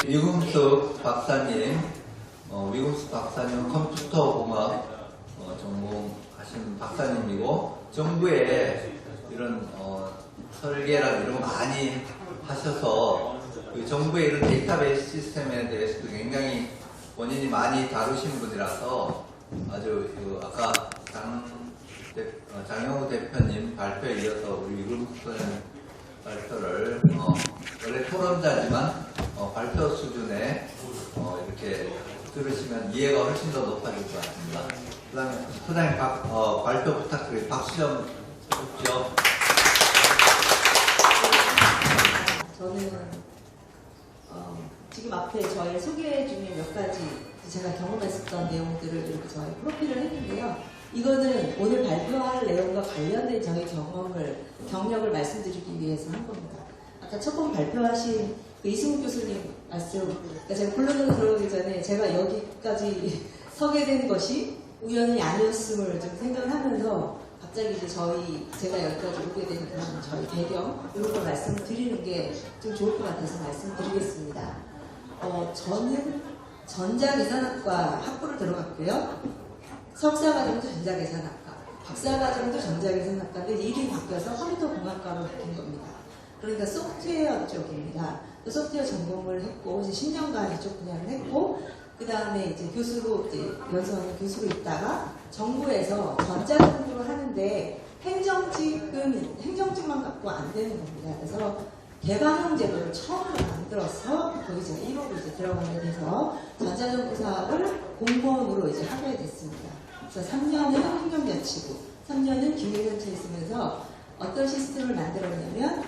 위금숙 박사님, 위금숙 박사님 컴퓨터 공학 전공하신 박사님이고 정부에 이런 설계랑 이런 거 많이 하셔서 그 정부의 이런 데이터베이스 시스템에 대해서도 굉장히 본인이 많이 다루신 분이라서 아주 아까 장영우 대표님 발표에 이어서 우리 위금숙 발표를 원래 토론자지만 발표 수준에 이렇게 들으시면 이해가 훨씬 더 높아질 것 같습니다. 그 다음에 소장님 발표 부탁드립니다. 박수 좀 해주십시오. 저는 지금 앞에 저의 소개 중에 몇 가지 제가 경험했었던 내용들을 이렇게 저희 프로필을 했는데요. 이거는 오늘 발표할 내용과 관련된 저희 경력을 말씀드리기 위해서 한 겁니다. 아까 첫 번 발표하신 그 이승우 교수님 말씀, 그러니까 제가 본론으로 들어오기 전에 제가 여기까지 서게 된 것이 우연이 아니었음을 좀 생각을 하면서 갑자기 이제 제가 여기까지 오게 된 그런 저희 배경, 이런 걸 말씀을 드리는 게 좀 좋을 것 같아서 말씀드리겠습니다. 저는 전자계산학과 학부를 들어갔고요. 석사과정도 전자계산학과, 박사과정도 전자계산학과인데 일이 바뀌어서 컴퓨터공학과로 바뀐 겁니다. 그러니까 소프트웨어 쪽입니다. 또 소프트웨어 전공을 했고, 이제 10년간 이쪽 분야를 했고, 그 다음에 이제 교수로, 이제 연수하는 교수로 있다가 정부에서 전자정부를 하는데 행정직만 갖고 안 되는 겁니다. 그래서 개방형 제도를 처음으로 만들어서 거기 제가 1호로 이제 들어가게 돼서 전자정부 사업을 공무원으로 이제 하게 됐습니다. 그래서 3년은 행정자치부, 3년은 기획연차에 있으면서 어떤 시스템을 만들었냐면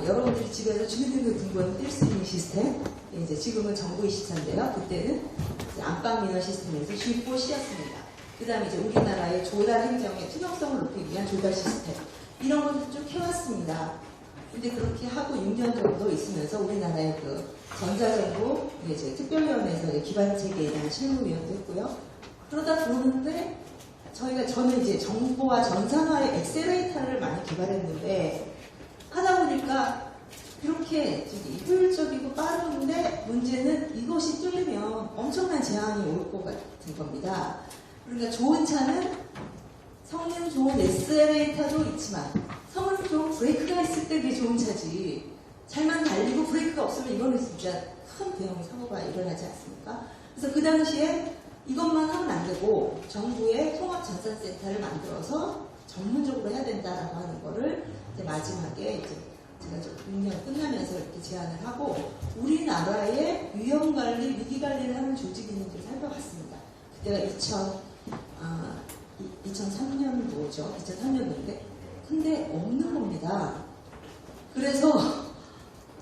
여러분들이 집에서 주민등록 등본을 뗄 수 있는 시스템, 이제 지금은 정부24인데요. 그때는 안방민원 시스템에서 G4C였습니다. 그 다음에 이제 우리나라의 조달 행정의 투명성을 높이기 위한 조달 시스템, 이런 것을 쭉 해왔습니다. 근데 그렇게 하고 6년 정도 있으면서 우리나라의 그 전자정부 이제 특별위원회에서 기반체계에 대한 실무위원도 했고요. 그러다 보는데 저는 이제 정보와 전산화의 엑셀레이터를 많이 개발했는데 하다 보니까 그렇게 효율적이고 빠른데 문제는 이것이 뚫리면 엄청난 제한이 올 것 같은 겁니다. 그러니까 좋은 차는 성능 좋은 엑셀레이터도 있지만 성능 좋은 브레이크가 있을 때 그게 좋은 차지, 잘만 달리고 브레이크가 없으면 이거는 진짜 큰 대형 사고가 일어나지 않습니까? 그래서 그 당시에 이것만 하면 안 되고 정부의 통합전산센터를 만들어서 전문적으로 해야 된다라고 하는 거를 이제 마지막에 이제 제가 6년 끝나면서 이렇게 제안을 하고 우리나라의 위험관리, 위기관리를 하는 조직이 있는지 살펴봤습니다. 그때가 2003년도죠. 2003년도인데 근데 없는 겁니다. 그래서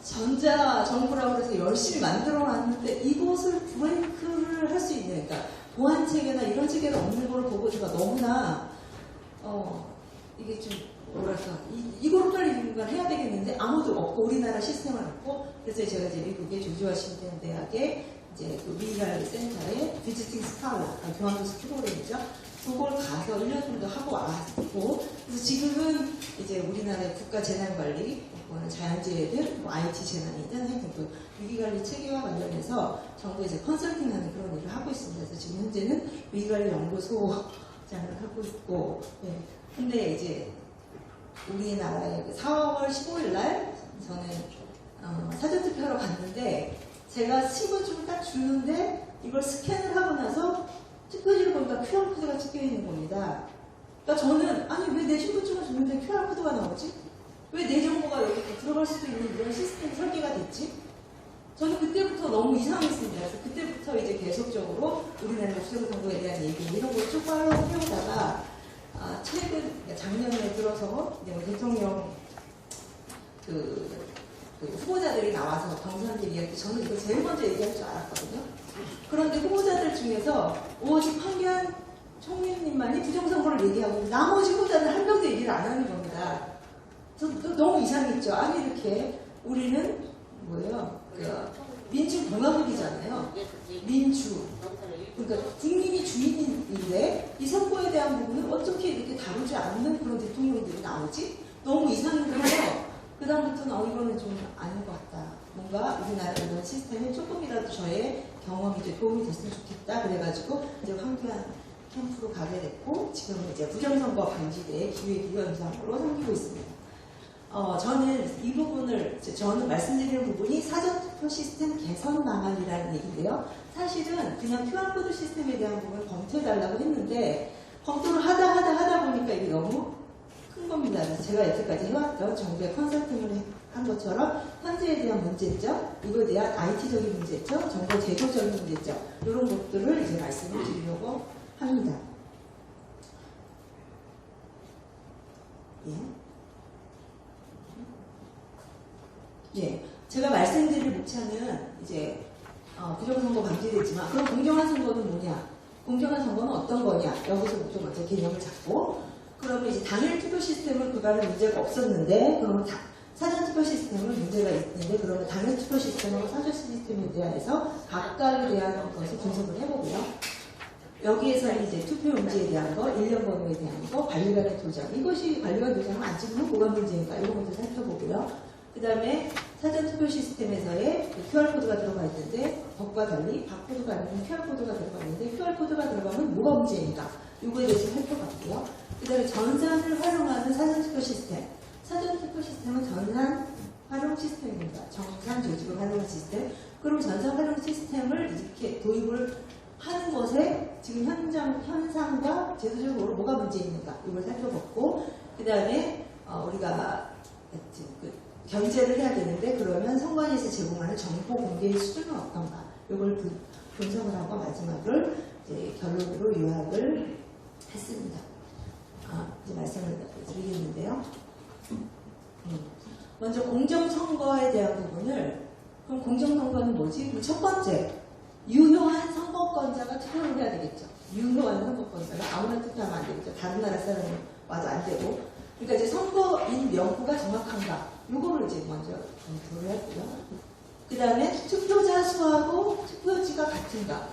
전자정부라고 해서 열심히 만들어 놨는데 이것을 브레이크를 할 수 있는, 그러니까 보안 체계나 이런 체계가 없는 걸 보고 제가 너무나 이게 좀 뭐랄까 이거를 빨리 누군가 해야 되겠는데 아무도 없고 우리나라 시스템은 없고, 그래서 제가 이제 미국의 조지 워싱턴 대학의 이제 그 위기관리 센터에 비지팅 스칼라, 교환교수 프로그램이죠. 그걸 가서 1년 정도 하고 왔고, 그래서 지금은 이제 우리나라의 국가재난관리, 자연재해든 IT 재난이든 하여튼 그 위기관리 체계와 관련해서 정부에서 컨설팅하는 그런 일을 하고 있습니다. 그래서 지금 현재는 위기관리 연구소장을 하고 있고, 네. 근데 이제 우리나라의 4월 15일 날 저는 사전투표하러 갔는데 제가 신분증을 딱 주는데 이걸 스캔을 하고 나서 투표지를 보니까 QR코드가 찍혀 있는 겁니다. 그러니까 저는 아니 왜 내 신분증을 줬는데 QR코드가 나오지? 왜 내 정보가 여기 들어갈 수도 있는 이런 시스템이 설계가 됐지? 저는 그때부터 너무 이상했습니다. 그래서 그때부터 이제 계속적으로 우리나라 국세부 정보에 대한 얘기 이런 걸 쭉 해오다가 최근 작년에 들어서 대통령 그 후보자들이 나와서 경선들 이야기, 저는 이거 제일 먼저 얘기할 줄 알았거든요. 그런데 후보자들 중에서 오직 황교안 총리님만이 부정선거를 얘기하고 나머지 후보자들 한 명도 얘기를 안 하는 겁니다. 너무 이상했죠. 아니 이렇게 우리는 뭐예요? 민주공화국이잖아요. 민주. 그러니까 국민이 주인인데 이 선거에 대한 부분을 어떻게 이렇게 다루지 않는 그런 대통령들이 나오지? 너무 이상해서 그다음부터는 이거는 좀 아닌 것 같다. 뭔가 우리나라 이런 시스템에 조금이라도 저의 경험이 이제 도움이 됐으면 좋겠다. 그래가지고 이제 황교안 캠프로 가게 됐고, 지금은 이제 부정선거 방지대 기획위원장으로 섬기고 있습니다. 저는 이 부분을, 저는 말씀드리는 부분이 사전투표 시스템 개선 방안이라는 얘기인데요. 사실은 그냥 QR코드 시스템에 대한 부분을 검토해달라고 했는데, 검토를 하다 보니까 이게 너무 큰 겁니다. 그래서 제가 여태까지 해왔던 정부의 컨설팅을 한 것처럼 현재에 대한 문제점, 이거에 대한 IT적인 문제점, 정보 제도적인 문제점, 이런 것들을 이제 말씀을 드리려고 합니다. 예, 제가 말씀드릴 목차는 이제 부정선거 방지되지만, 그럼 공정한 선거는 뭐냐? 공정한 선거는 어떤 거냐? 여기서부터 먼저 개념을 잡고, 그러면 이제 당일 투표 시스템은 그간에 문제가 없었는데, 그러면 사전투표 시스템은 문제가 있는데, 그러면 당일 투표 시스템하고 사전 시스템에 대해서 각각에 대한 것을 분석을 해보고요. 여기에서는 이제 투표용지에 대한 거, 1년 번호에 대한 거, 관리관의 도장, 이것이 관리관 도장을 안 찍으면 뭐가 문제인가, 이런 것도 살펴보고요. 그 다음에 사전투표 시스템에서의 QR코드가 들어가 있는데, 법과 달리 바코드가 아니면 QR코드가 들어가 있는데, QR코드가 들어가면 뭐가 문제인가, 이거에 대해서 살펴봤고요. 그 다음에 전산을 활용하는 사전투표 시스템. 사전투표 시스템은 전산 활용 시스템입니다. 정산 조직을 활용한 시스템. 그럼 전산 활용 시스템을 이렇게 도입을 하는 것에 지금 현상과 제도적으로 뭐가 문제 있는가, 이걸 살펴봤고, 그 다음에 우리가 견제를 해야 되는데, 그러면 선관위에서 제공하는 정보 공개의 수준은 어떤가, 이걸 분석을 하고 마지막을 이제 결론으로 요약을 했습니다. 이제 말씀을 드리겠는데요. 먼저 공정선거에 대한 부분을, 그럼 공정선거는 뭐지? 그럼 첫 번째, 유효한 선거권자가 투표를 해야 되겠죠. 유효한 선거권자가 아무나 투표하면 안 되겠죠. 다른 나라 사람은 와도 안 되고. 그러니까 이제 선거인 명부가 정확한가, 요거를 이제 먼저 검토를 했고요. 그 다음에 투표자 수하고 투표지가 같은가.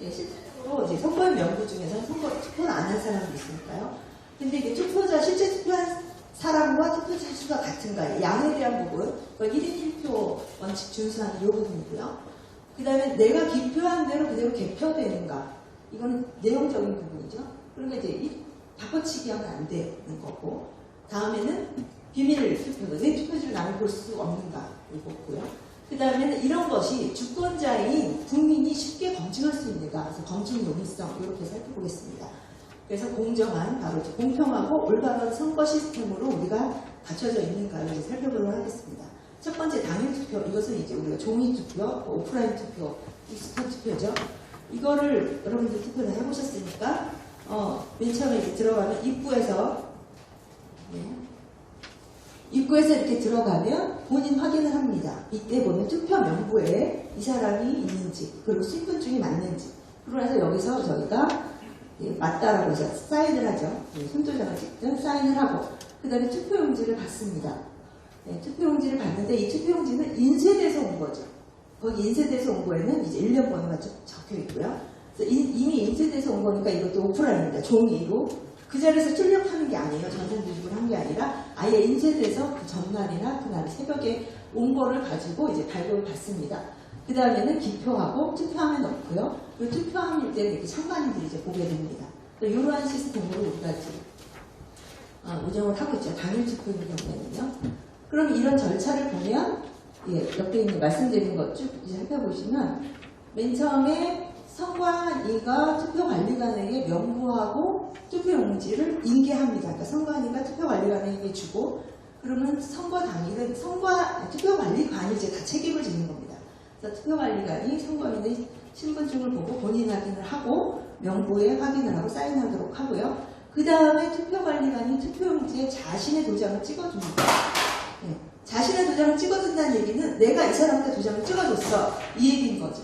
예, 실제로 이제 선거인 명부 중에서는 투표를 안 한 사람도 있으니까요. 근데 이게 투표자, 실제 투표한 사람과 투표자 수가 같은가, 양에 대한 부분, 1인 1표 원칙 준수하는 이 부분이고요. 그 다음에 내가 기표한 대로 그대로 개표되는가, 이거는 내용적인 부분이죠. 그러니까 이제 바꿔치기 하면 안 되는 거고, 다음에는 비밀 투표도, 내 투표지를 남이 볼 수 없는가, 이거고요. 그 다음에는 이런 것이 주권자인 국민이 쉽게 검증할 수 있는가, 그래서 검증 용이성, 이렇게 살펴보겠습니다. 그래서 공정한, 바로 공평하고 올바른 선거 시스템으로 우리가 갖춰져 있는가를 살펴보도록 하겠습니다. 첫 번째 당일 투표, 이것은 이제 우리가 종이 투표, 오프라인 투표, 익스턴 투표죠. 이거를 여러분들 투표를 해보셨으니까, 맨 처음에 이렇게 들어가면 입구에서 이렇게 들어가면 본인 확인을 합니다. 이때 보면 투표 명부에 이 사람이 있는지, 그리고 신분증이 맞는지, 그러고 나서 여기서 저희가 맞다라고 해서 사인을 하죠. 손도장을 찍든 사인을 하고, 그 다음에 투표용지를 받습니다. 투표용지를 받는데 이 투표용지는 인쇄돼서 온 거죠. 거기 인쇄돼서 온 거에는 이제 1년 번호가 적혀 있고요. 그래서 이미 인쇄돼서 온 거니까 이것도 오프라인입니다. 종이로. 그 자리에서 출력하는 게 아니에요. 전산 조직을 한 게 아니라 아예 인쇄돼서 그 전날이나 그날 새벽에 온 거를 가지고 이제 발급을 받습니다. 그 다음에는 기표하고 투표함에 넣고요. 그 투표함일 때는 이렇게 참관인들이 이제 보게 됩니다. 이러한 시스템으로 우리가 지금 운영을 하고 있죠. 당일 투표인 경우에는요. 그럼 이런 절차를 보면, 옆에 있는 말씀드린 것 쭉 이제 살펴보시면, 맨 처음에 선관위가 투표관리관에게 명부하고 투표용지를 인계합니다. 그러니까 선관위가 투표관리관에게 주고, 그러면 선거 당일은 투표관리관이 이제 다 책임을 지는 겁니다. 그래서 투표관리관이 선거인의 신분증을 보고 본인 확인을 하고 명부에 확인을 하고 사인하도록 하고요. 그 다음에 투표관리관이 투표용지에 자신의 도장을 찍어줍니다. 자신의 도장을 찍어준다는 얘기는 내가 이 사람한테 도장을 찍어줬어, 이 얘기인 거죠.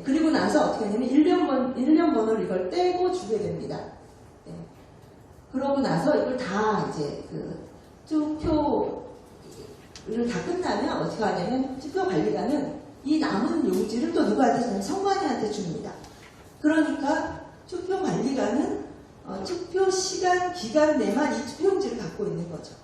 그리고 나서 어떻게 하냐면 1년 번호를 이걸 떼고 주게 됩니다. 그러고 나서 이걸 다 이제 투표를 다 끝나면 어떻게 하냐면 투표관리관은 이 남은 용지를 또 누구한테 주냐면 선관위한테 줍니다. 그러니까 투표관리관은 투표 시간 기간 내만 이 투표용지를 갖고 있는 거죠.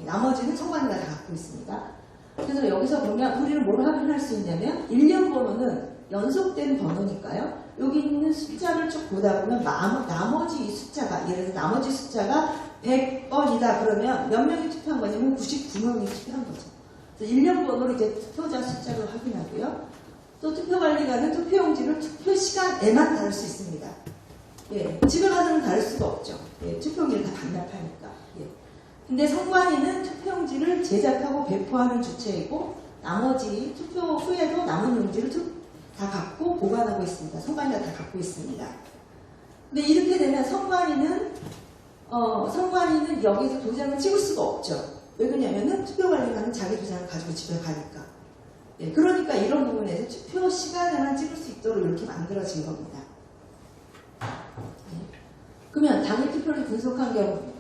나머지는 선관위가 다 갖고 있습니다. 그래서 여기서 보면 우리는 뭘 확인할 수 있냐면 1년 번호는 연속된 번호니까요. 여기 있는 숫자를 쭉 보다 보면 나머지 이 숫자가, 예를 들어 나머지 숫자가 100번이다 그러면 몇 명이 투표한 거냐면 99명이 투표한 거죠. 그래서 1년 번호로 이제 투표자 숫자를 확인하고요. 또 투표관리관은 투표용지를 투표 시간에만 다룰 수 있습니다. 예, 집에 가서는 다룰 수가 없죠. 예, 투표용지를 다 반납하니까. 예. 근데 선관위는 투표용지를 제작하고 배포하는 주체이고 나머지 투표 후에도 남은 용지를 다 갖고 보관하고 있습니다. 선관위가 다 갖고 있습니다. 근데 이렇게 되면 선관위는 여기서 도장을 찍을 수가 없죠. 왜 그러냐면은 투표관리관은 자기 도장을 가지고 집에 가니까. 예, 그러니까 이런 부분에서 투표 시간에만 찍을 수 있도록 이렇게 만들어진 겁니다. 그러면 당일 투표를 분석한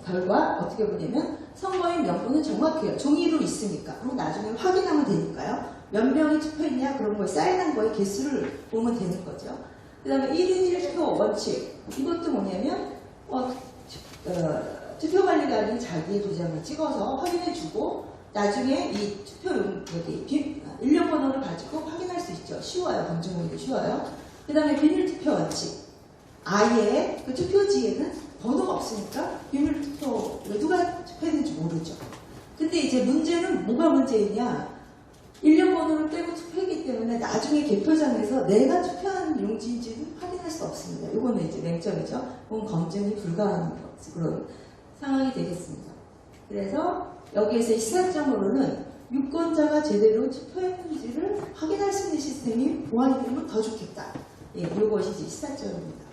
결과 어떻게 보냐면 선거인 명부는 정확해요. 종이로 있으니까. 그럼 나중에 확인하면 되니까요. 몇 명이 투표했냐 그런 거에 사인한 거에 개수를 보면 되는 거죠. 그 다음에 1인 1투표 원칙. 이것도 뭐냐면 투표관리관이 자기의 도장을 찍어서 확인해주고 나중에 이 투표용 1년 번호를 가지고 확인할 수 있죠. 쉬워요. 검증하기도 쉬워요. 그 다음에 비밀투표 원칙. 아예 그 투표지에는 번호가 없으니까 비밀투표를 누가 투표했는지 모르죠. 근데 이제 문제는 뭐가 문제이냐. 1년 번호를 떼고 투표했기 때문에 나중에 개표장에서 내가 투표한 용지인지는 확인할 수 없습니다. 이거는 이제 맹점이죠. 그건 검증이 불가능한 그런 상황이 되겠습니다. 그래서 여기에서 시사점으로는 유권자가 제대로 투표했는지를 확인할 수 있는 시스템이 보완이 되면 더 좋겠다. 예, 이것이 이제 시사점입니다.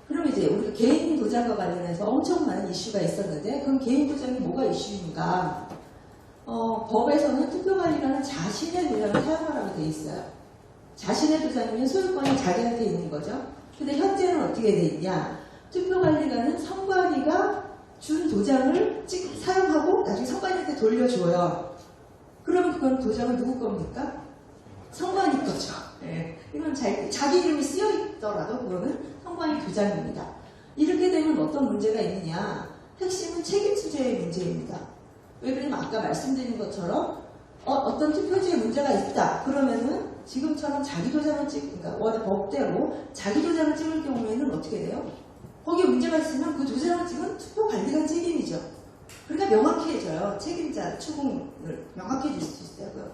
그럼 이제 우리가 개인 도장과 관련해서 엄청 많은 이슈가 있었는데 그럼 개인 도장이 뭐가 이슈인가? 법에서는 투표관리관은 자신의 도장을 사용하라고 되어 있어요. 자신의 도장이면 소유권이 자기한테 있는 거죠. 근데 현재는 어떻게 되어 있냐? 투표관리관은 선관위가 준 도장을 사용하고 나중에 선관위한테 돌려줘요. 그러면 그건 도장은 누구 겁니까? 선관위 거죠. 네. 이건 자기 이름이 쓰여 있더라도 그거는 선관위 도장입니다. 이렇게 되면 어떤 문제가 있느냐? 핵심은 책임 소재의 문제입니다. 왜 그러냐면 아까 말씀드린 것처럼 어떤 투표지에 문제가 있다. 그러면은 지금처럼 자기 도장을 그러니까 원래 법대로 자기 도장을 찍을 경우에는 어떻게 돼요? 거기에 문제가 있으면 그 도장을 찍은 투표관리관 책임이죠. 그러니까 명확해져요. 책임자 추궁을 명확해질 수 있어요.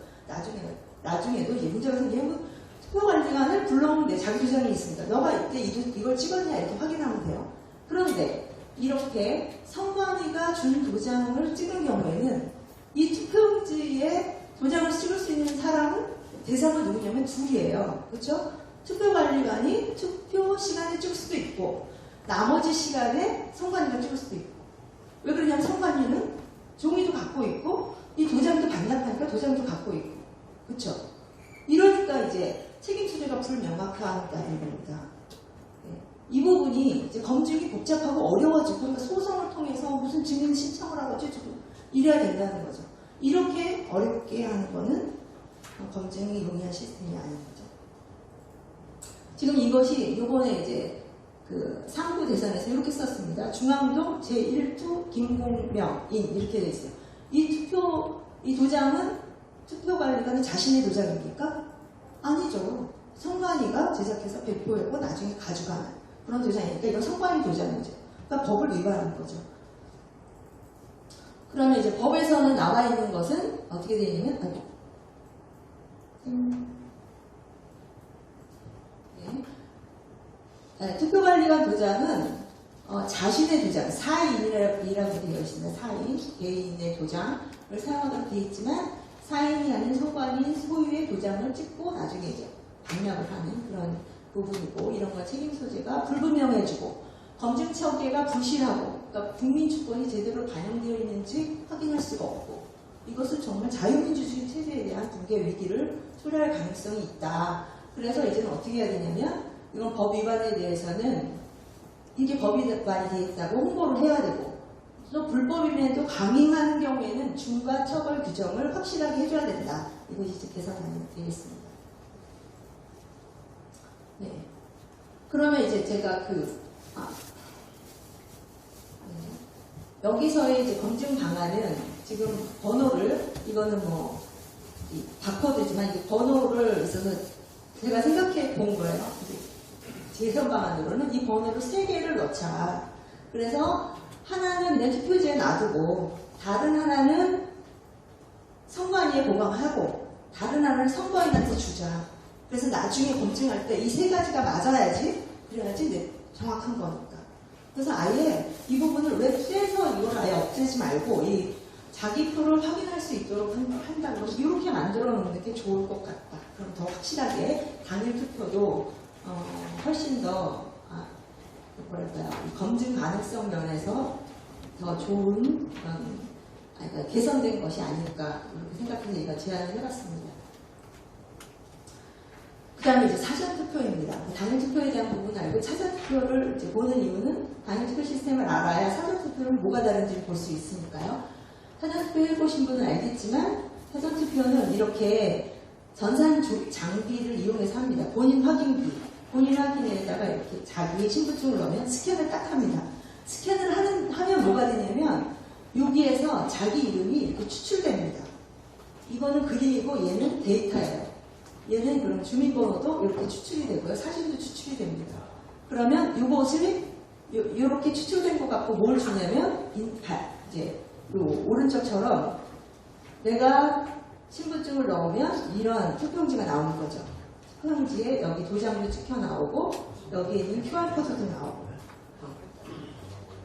나중에도 문제가 생기면 투표관리관을 불러오는데 자기 도장이 있습니다. 너가 이때 이걸 찍었냐 이렇게 확인하면 돼요. 그런데 이렇게 선관위가 준 도장을 찍은 경우에는 이 투표용지에 도장을 찍을 수 있는 사람은 대상은 누구냐면 둘이에요. 그렇죠? 투표관리관이 투표 시간에 찍을 수도 있고 나머지 시간에 선관위가 찍을 수도 있고. 왜 그러냐면 선관위는 종이도 갖고 있고 이 도장도 반납하니까 도장도 갖고 있고. 그렇죠? 이러니까 이제 책임 소재가 불명확하다는 겁니다. 이 부분이 이제 검증이 복잡하고 어려워지고 그러니까 소송을 통해서 무슨 증인 신청을 하고 어쩌고 이래야 된다는 거죠. 이렇게 어렵게 하는 거는 검증이 용이한 시스템이 아닌 거죠. 지금 이것이 요번에 이제 그 상부 대선에서 이렇게 썼습니다. 중앙동 제1투 김공명인 이렇게 돼 있어요. 이 도장은 투표관리관은 자신의 도장입니까? 아니죠. 선관위가 제작해서 배포했고 나중에 가져가는 그런 도장이니까 이건 선관위 도장이죠. 그러니까 법을 위반하는 거죠. 그러면 이제 법에서는 나와 있는 것은 어떻게 되어 있냐면 투표관리관 도장은 자신의 도장, 사인이라고 되어 있습니다. 사인, 개인의 도장을 사용하도록 되어 있지만 사인이 아닌 선관위 소유의 도장을 찍고 나중에 이제 반납을 하는 그런 부분이고 이런 거 책임 소재가 불분명해지고 검증 처계가 부실하고 그러니까 국민 주권이 제대로 반영되어 있는지 확인할 수가 없고 이것은 정말 자유민주주의 체제에 대한 붕괴 위기를 초래할 가능성이 있다. 그래서 이제는 어떻게 해야 되냐면 이런 법 위반에 대해서는 이게 법 위반이 되어 있다고 홍보를 해야 되고 또 불법임에도 강행하는 경우에는 중과 처벌 규정을 확실하게 해줘야 된다. 이것이 이제 개선안이 되겠습니다. 네. 그러면 이제 제가 여기서의 이제 검증 방안은 지금 번호를, 이거는 뭐, 바코드지만 이게 번호를 있어서 제가 생각해 본 거예요. 제 선방안으로는 이 번호를 3개를 넣자. 그래서 하나는 내 투표지에 놔두고, 다른 하나는 선관위에 보관하고, 다른 하나는 선거인한테 주자. 그래서 나중에 검증할 때 이 3가지가 맞아야지, 그래야지 네, 정확한 거니까. 그래서 아예 이 부분을 웹에서 이걸 아예 없애지 말고, 이 자기 표를 확인할 수 있도록 한다고 이렇게 만들어 놓는 게 좋을 것 같다. 그럼 더 확실하게 당일 투표도 훨씬 더 뭐랄까요, 검증 가능성 면에서 더 좋은 그러니까 개선된 것이 아닐까 이렇게 생각해서 제가 제안을 해봤습니다. 그 다음에 이제 사전 투표입니다. 당일 투표에 대한 부분 알고 사전 투표를 이제 보는 이유는 당일 투표 시스템을 알아야 사전 투표는 뭐가 다른지 볼 수 있으니까요. 사전 투표 해보신 분은 알겠지만 사전 투표는 이렇게 전산 장비를 이용해서 합니다. 본인 확인기, 본인 확인에다가 이렇게 자기의 신분증을 넣으면 스캔을 딱 합니다. 스캔을 하면 뭐가 되냐면 여기에서 자기 이름이 이렇게 추출됩니다. 이거는 그림이고 얘는 데이터예요. 얘는 그럼 주민번호도 이렇게 추출이 되고요. 사진도 추출이 됩니다. 그러면 이것을 이렇게 추출된 것 같고 뭘 주냐면 이제 요 오른쪽처럼 내가 신분증을 넣으면 이런 투표용지가 나오는 거죠. 투표용지에 여기 도장도 찍혀 나오고 여기에 있는 QR코드도 나오고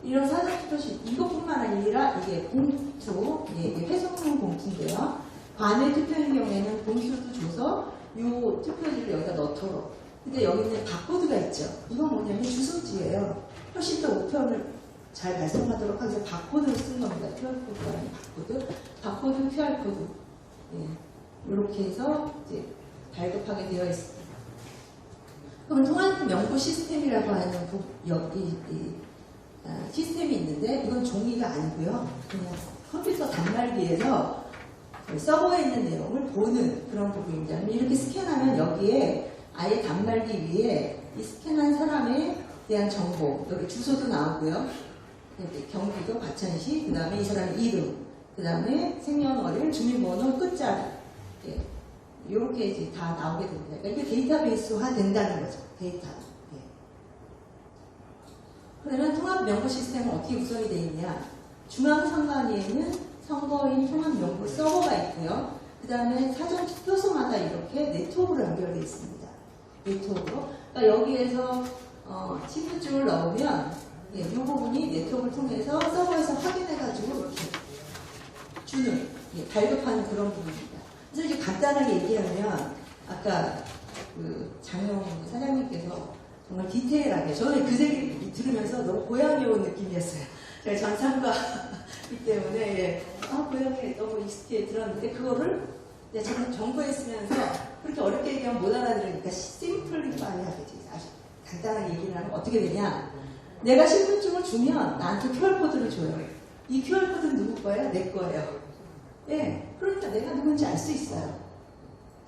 이런 사전투표시 이것뿐만 아니라 이게 봉투, 이게 회송용 봉투인데요. 관외 투표인 경우에는 봉투도 줘서 이 투표지를 여기다 넣도록. 근데 여기 있는 바코드가 있죠. 이건 뭐냐면 주소지예요. 훨씬 더 우편을 잘 발송하도록 하기 위해서 바코드를 쓴 겁니다. QR코드라는 바코드, QR코드. 예. 이렇게 해서 이제 발급하게 되어 있습니다. 그럼 통합 명부 시스템이라고 하는 시스템이 있는데 이건 종이가 아니고요. 그냥 컴퓨터 단말기에서 서버에 있는 내용을 보는 그런 부분입니다. 이렇게 스캔하면 여기에 아예 단말기 위에 이 스캔한 사람에 대한 정보, 여기 주소도 나오고요. 경기도 과천시, 그 다음에 이 사람의 이름, 그 다음에 생년월일, 주민번호, 끝자리. 예. 이렇게 이제 다 나오게 됩니다. 그러니까 이게 데이터베이스화 된다는 거죠. 데이터. 예. 그러면 통합 명부 시스템은 어떻게 구성이 되어 있냐? 중앙선관위에는 선거인 통합 명부 서버가 있고요. 그 다음에 사전 투표소마다 이렇게 네트워크로 연결되어 있습니다. 네트워크로. 그러니까 여기에서 신분증을 넣으면 이 부분이 네트워크를 통해서 서버에서 확인해가지고 이렇게 주는, 발급하는 그런 부분입니다. 그래서 이제 간단하게 얘기하면 아까 그 장영 사장님께서 정말 디테일하게 저는 그 얘기 들으면서 너무 고향에 온 느낌이었어요. 제가 전산가이기 때문에 고향에 너무 익숙해 들었는데 그거를 저는 정부에 쓰면서 그렇게 어렵게 얘기하면 못 알아들으니까 심플리파이하게 아주 간단하게 얘기를 하면 어떻게 되냐? 내가 신분증을 주면 나한테 QR코드를 줘요. 이 QR코드는 누구 거예요? 내 거예요. 예, 그러니까 내가 누군지 알 수 있어요.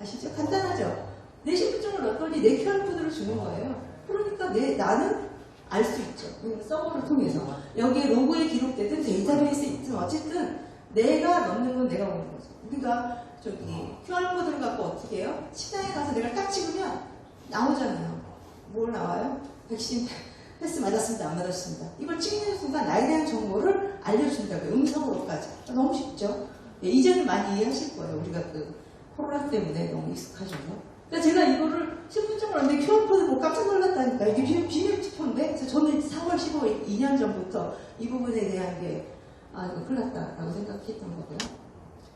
아시죠? 간단하죠? 내 신분증을 넣었더니 내 QR코드를 주는 거예요. 그러니까 나는 알 수 있죠. 서버를 통해서. 여기에 로그에 기록되든 데이터베이스에 있든 어쨌든 내가 넣는 건 내가 보는 거죠. 우리가 QR코드를 갖고 어떻게 해요? 시장에 가서 내가 딱 찍으면 나오잖아요. 뭘 나와요? 백신 패스 맞았습니다. 안 맞았습니다. 이걸 찍는 순간 나에 대한 정보를 알려준다고요. 음성으로까지. 너무 쉽죠? 예, 이제는 많이 이해하실 거예요. 우리가 그 코로나 때문에 너무 익숙하셔서. 그러니까 제가 이거를 신분증을 넣는데 QR코드 보고 깜짝 놀랐다니까. 이게 비밀 투표인데? 그래서 저는 4월 15일 2년 전부터 이 부분에 대한 게 이거 큰일 났다라고 생각했던 거고요.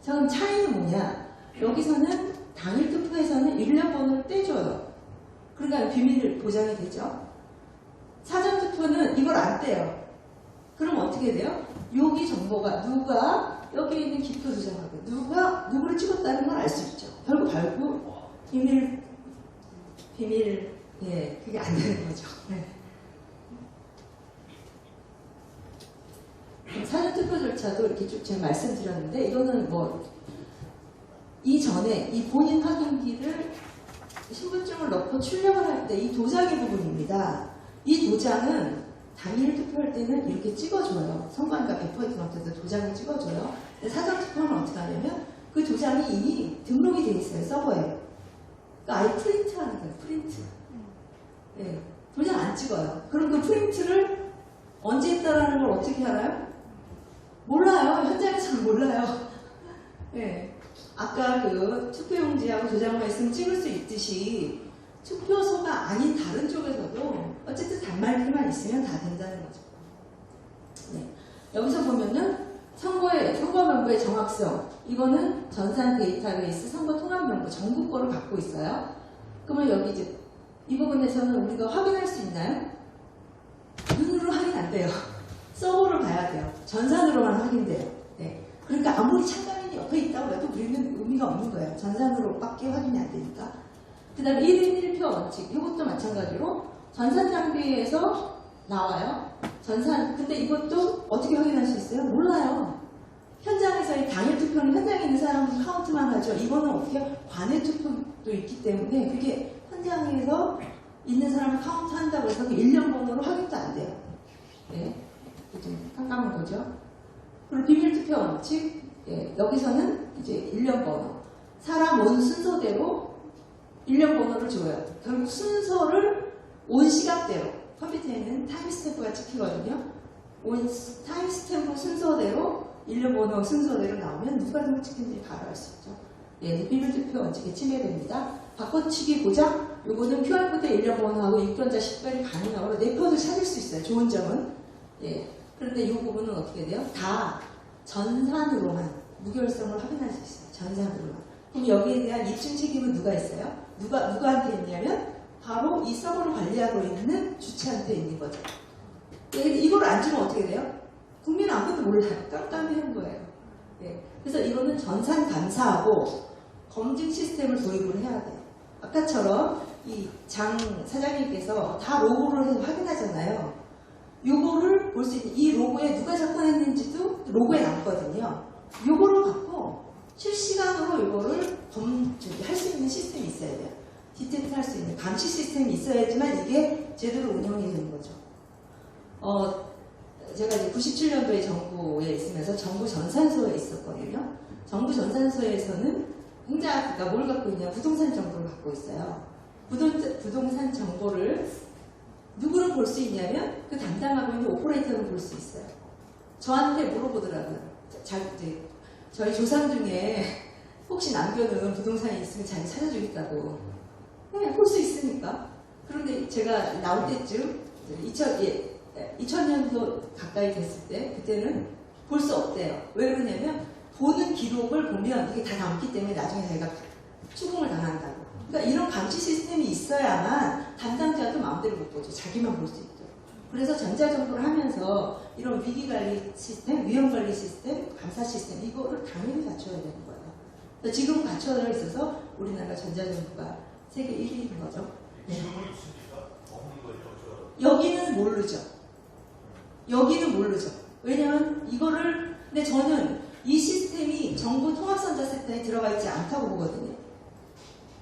자, 그럼 차이는 뭐냐? 여기서는 당일 투표에서는 일련 번호를 떼줘요. 그러니까 비밀 보장이 되죠. 사전 투표는 이걸 안 떼요. 그럼 어떻게 돼요? 여기 정보가 누가 여기 있는 기표 도장하고 누가 누구를 찍었다는 걸 알 수 있죠. 결국 비밀 예, 그게 안 되는 거죠. 네. 사전 투표 절차도 이렇게 쭉 제가 말씀드렸는데 이거는 이전에 이 본인 확인기를 신분증을 넣고 출력을 할 때 이 도장의 부분입니다. 이 도장은 당일 투표할 때는 이렇게 찍어줘요. 선관위가 100% 맡아서 도장을 찍어줘요. 사전 투표는 어떻게 하냐면 그 도장이 이미 등록이 돼 있어요, 서버에. 그러니까 아예 프린트하는 거예요, 프린트. 예, 도장 안 찍어요. 그럼 그 프린트를 언제 했다라는 걸 어떻게 알아요? 몰라요. 현장에서는 몰라요. 예. 아까 그 투표용지하고 도장만 있으면 찍을 수 있듯이 투표소가 아닌 다른 쪽에서도 어쨌든 단말기만 있으면 다 된다는 거죠. 네. 여기서 보면은 선거명부의 정확성. 이거는 전산 데이터베이스 선거 통합명부 전국 거를 갖고 있어요. 그러면 여기 이제 이 부분에서는 우리가 확인할 수 있나요? 눈으로 확인 안 돼요. 서버를 봐야 돼요. 전산으로만 확인돼요. 네. 그러니까 아무리 참가인이 옆에 있다고 해도 우리는 의미가 없는 거예요. 전산으로밖에 확인이 안 되니까. 그 다음에 1인 1표 원칙. 이것도 마찬가지로 전산 장비에서 나와요. 근데 이것도 어떻게 확인할 수 있어요? 몰라요. 현장에서의 당일 투표는 현장에 있는 사람 카운트만 하죠. 이거는 어떻게 관외 투표도 있기 때문에 그게 현장에서 있는 사람을 카운트한다고 해서 1년 번호로 확인도 안 돼요. 네. 좀 깜깜한 거죠. 그리고 비밀투표 원칙. 예. 여기서는 이제 1년 번호. 사람 온 순서대로 1년 번호를 줘요. 결국 순서를 온 시각대로. 컴퓨터에는 타임스탬프가 찍히거든요. 온 타임스탬프 순서대로 1년 번호 순서대로 나오면 누가 누구 찍힌지 바로 알 수 있죠. 예, 비밀투표 원칙에 침해됩니다. 바꿔치기 고장, 요거는 QR코드에 1년 번호하고 유권자 식별이 가능하고 네코드 찾을 수 있어요. 좋은 점은. 예. 그런데 이 부분은 어떻게 돼요? 다 전산으로만 무결성을 확인할 수 있어요. 전산으로만. 그럼 여기에 대한 입증 책임은 누가 있어요? 누구한테 있냐면 바로 이 서버를 관리하고 있는 주체한테 있는 거죠. 이걸 안 주면 어떻게 돼요? 국민은 아무것도 몰라요. 깜깜한 거예요. 예. 그래서 이거는 전산 감사하고 검증 시스템을 도입을 해야 돼요. 아까처럼 이 장 사장님께서 다 로고를 해서 확인하잖아요. 요거를 볼 수 있는 이 로고에 누가 작성했는지도 로고에 남거든요. 요거를 갖고 실시간으로 요거를 할 수 있는 시스템이 있어야 돼요. 디텍트 할 수 있는 감시 시스템이 있어야지만 이게 제대로 운영이 되는 거죠. 제가 이제 97년도에 정부에 있으면서 정부 전산소에 있었거든요. 정부 전산소에서는 그러니까 뭘 갖고 있냐? 부동산 정보를 갖고 있어요. 부동산 정보를 누구를 볼 수 있냐면 그 담당하고 있는 오퍼레이터를 볼 수 있어요. 저한테 물어보더라고요. 저희 조상 중에 혹시 남겨놓은 부동산이 있으면 자기 찾아주겠다고. 그냥 볼 수 있으니까. 그런데 제가 나올 때쯤 2000년도 가까이 됐을 때 그때는 볼 수 없대요. 왜 그러냐면 보는 기록을 보면 이게 다 남기 때문에 나중에 자기가 추궁을 당한다고. 그러니까 이런 감시 시스템이 있어야만 담당자도 마음대로 못 보죠. 자기만 볼 수 있도록. 그래서 전자정보를 하면서 이런 위기관리 시스템, 위험관리 시스템, 감사 시스템 이거를 당연히 갖춰야 되는 거예요. 그래서 지금 갖춰져 있어서 우리나라 전자정보가 세계 1위인 거죠. 네. 여기는 모르죠. 여기는 모르죠. 왜냐면 이거를 근데 저는 이 시스템이 정부 통합전자센터에 들어가 있지 않다고 보거든요.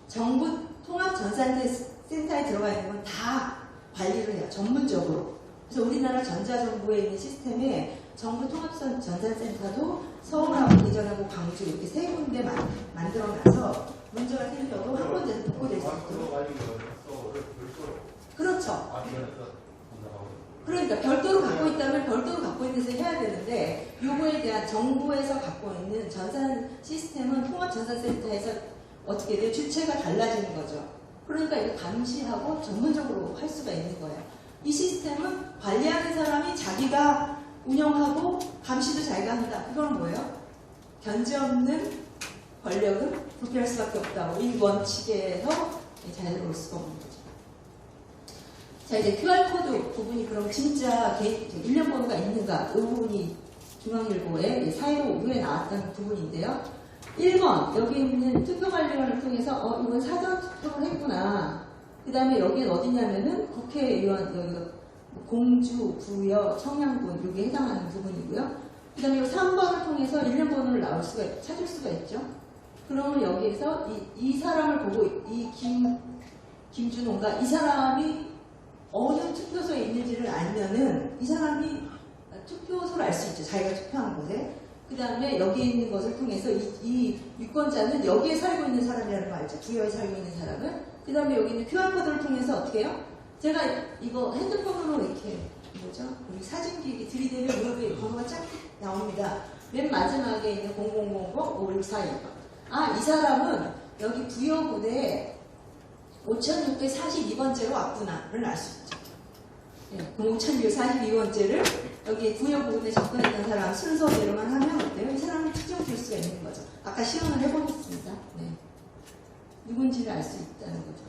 정부 통합전산센터에 들어가 있는 건 다 관리를 해요. 전문적으로. 그래서 우리나라 전자정보에 있는 시스템에 정부 통합전산센터도 서울하고 대전하고 광주 이렇게 세 군데 만들어놔서 문제가 생겨도 한 군데서 복구될 수 있도록. 그렇죠. 그러니까 별도로 갖고 있다면 별도로 갖고 있는 데서 해야 되는데 요거에 대한 정부에서 갖고 있는 전산 시스템은 통합전산센터에서 어떻게 돼요? 주체가 달라지는 거죠. 그러니까 이거 감시하고 전문적으로 할 수가 있는 거예요. 이 시스템은 관리하는 사람이 자기가 운영하고 감시도 자기가 한다. 그건 뭐예요? 견제 없는 권력은 부패할 수밖에 없다고. 이 원칙에서 자유로울 수가 없는 거죠. 자, 이제 QR코드 부분이 그럼 진짜 1년 번호가 있는가? 이 부분이 중앙일보에 4.15 후에 나왔던 부분인데요. 1번, 여기 있는 투표관리원을 통해서, 이건 사전 투표를 했구나. 그 다음에 여기는 어디냐면은 국회의원, 여기 공주, 부여, 청양군, 여기에 해당하는 부분이고요. 그 다음에 3번을 통해서 1년 번호를 찾을 수가 있죠. 그러면 여기에서 이 사람을 보고, 김준호인가? 이 사람이 어느 투표소에 있는지를 알면은 이 사람이 투표소를 알 수 있죠. 자기가 투표한 곳에. 그 다음에 여기에 있는 것을 통해서 이 유권자는 여기에 살고 있는 사람이라는 거 알죠? 부여에 살고 있는 사람은. 그 다음에 여기 있는 QR코드를 통해서 어떻게 해요? 제가 이거 핸드폰으로 이렇게 뭐죠? 우리 사진기 이렇게 들이대면 여기 번호가 쫙 나옵니다. 맨 마지막에 있는 0000-5642번. 아, 이 사람은 여기 부여부대에 5642번째로 왔구나를 알 수 있죠. 네, 5642번째를 여기 부여부분에 접근했던 사람 순서대로만 하면 어때요? 이 사람이 특정될 수가 있는 거죠. 아까 시연을 해보겠습니다. 네. 누군지를 알 수 있다는 거죠.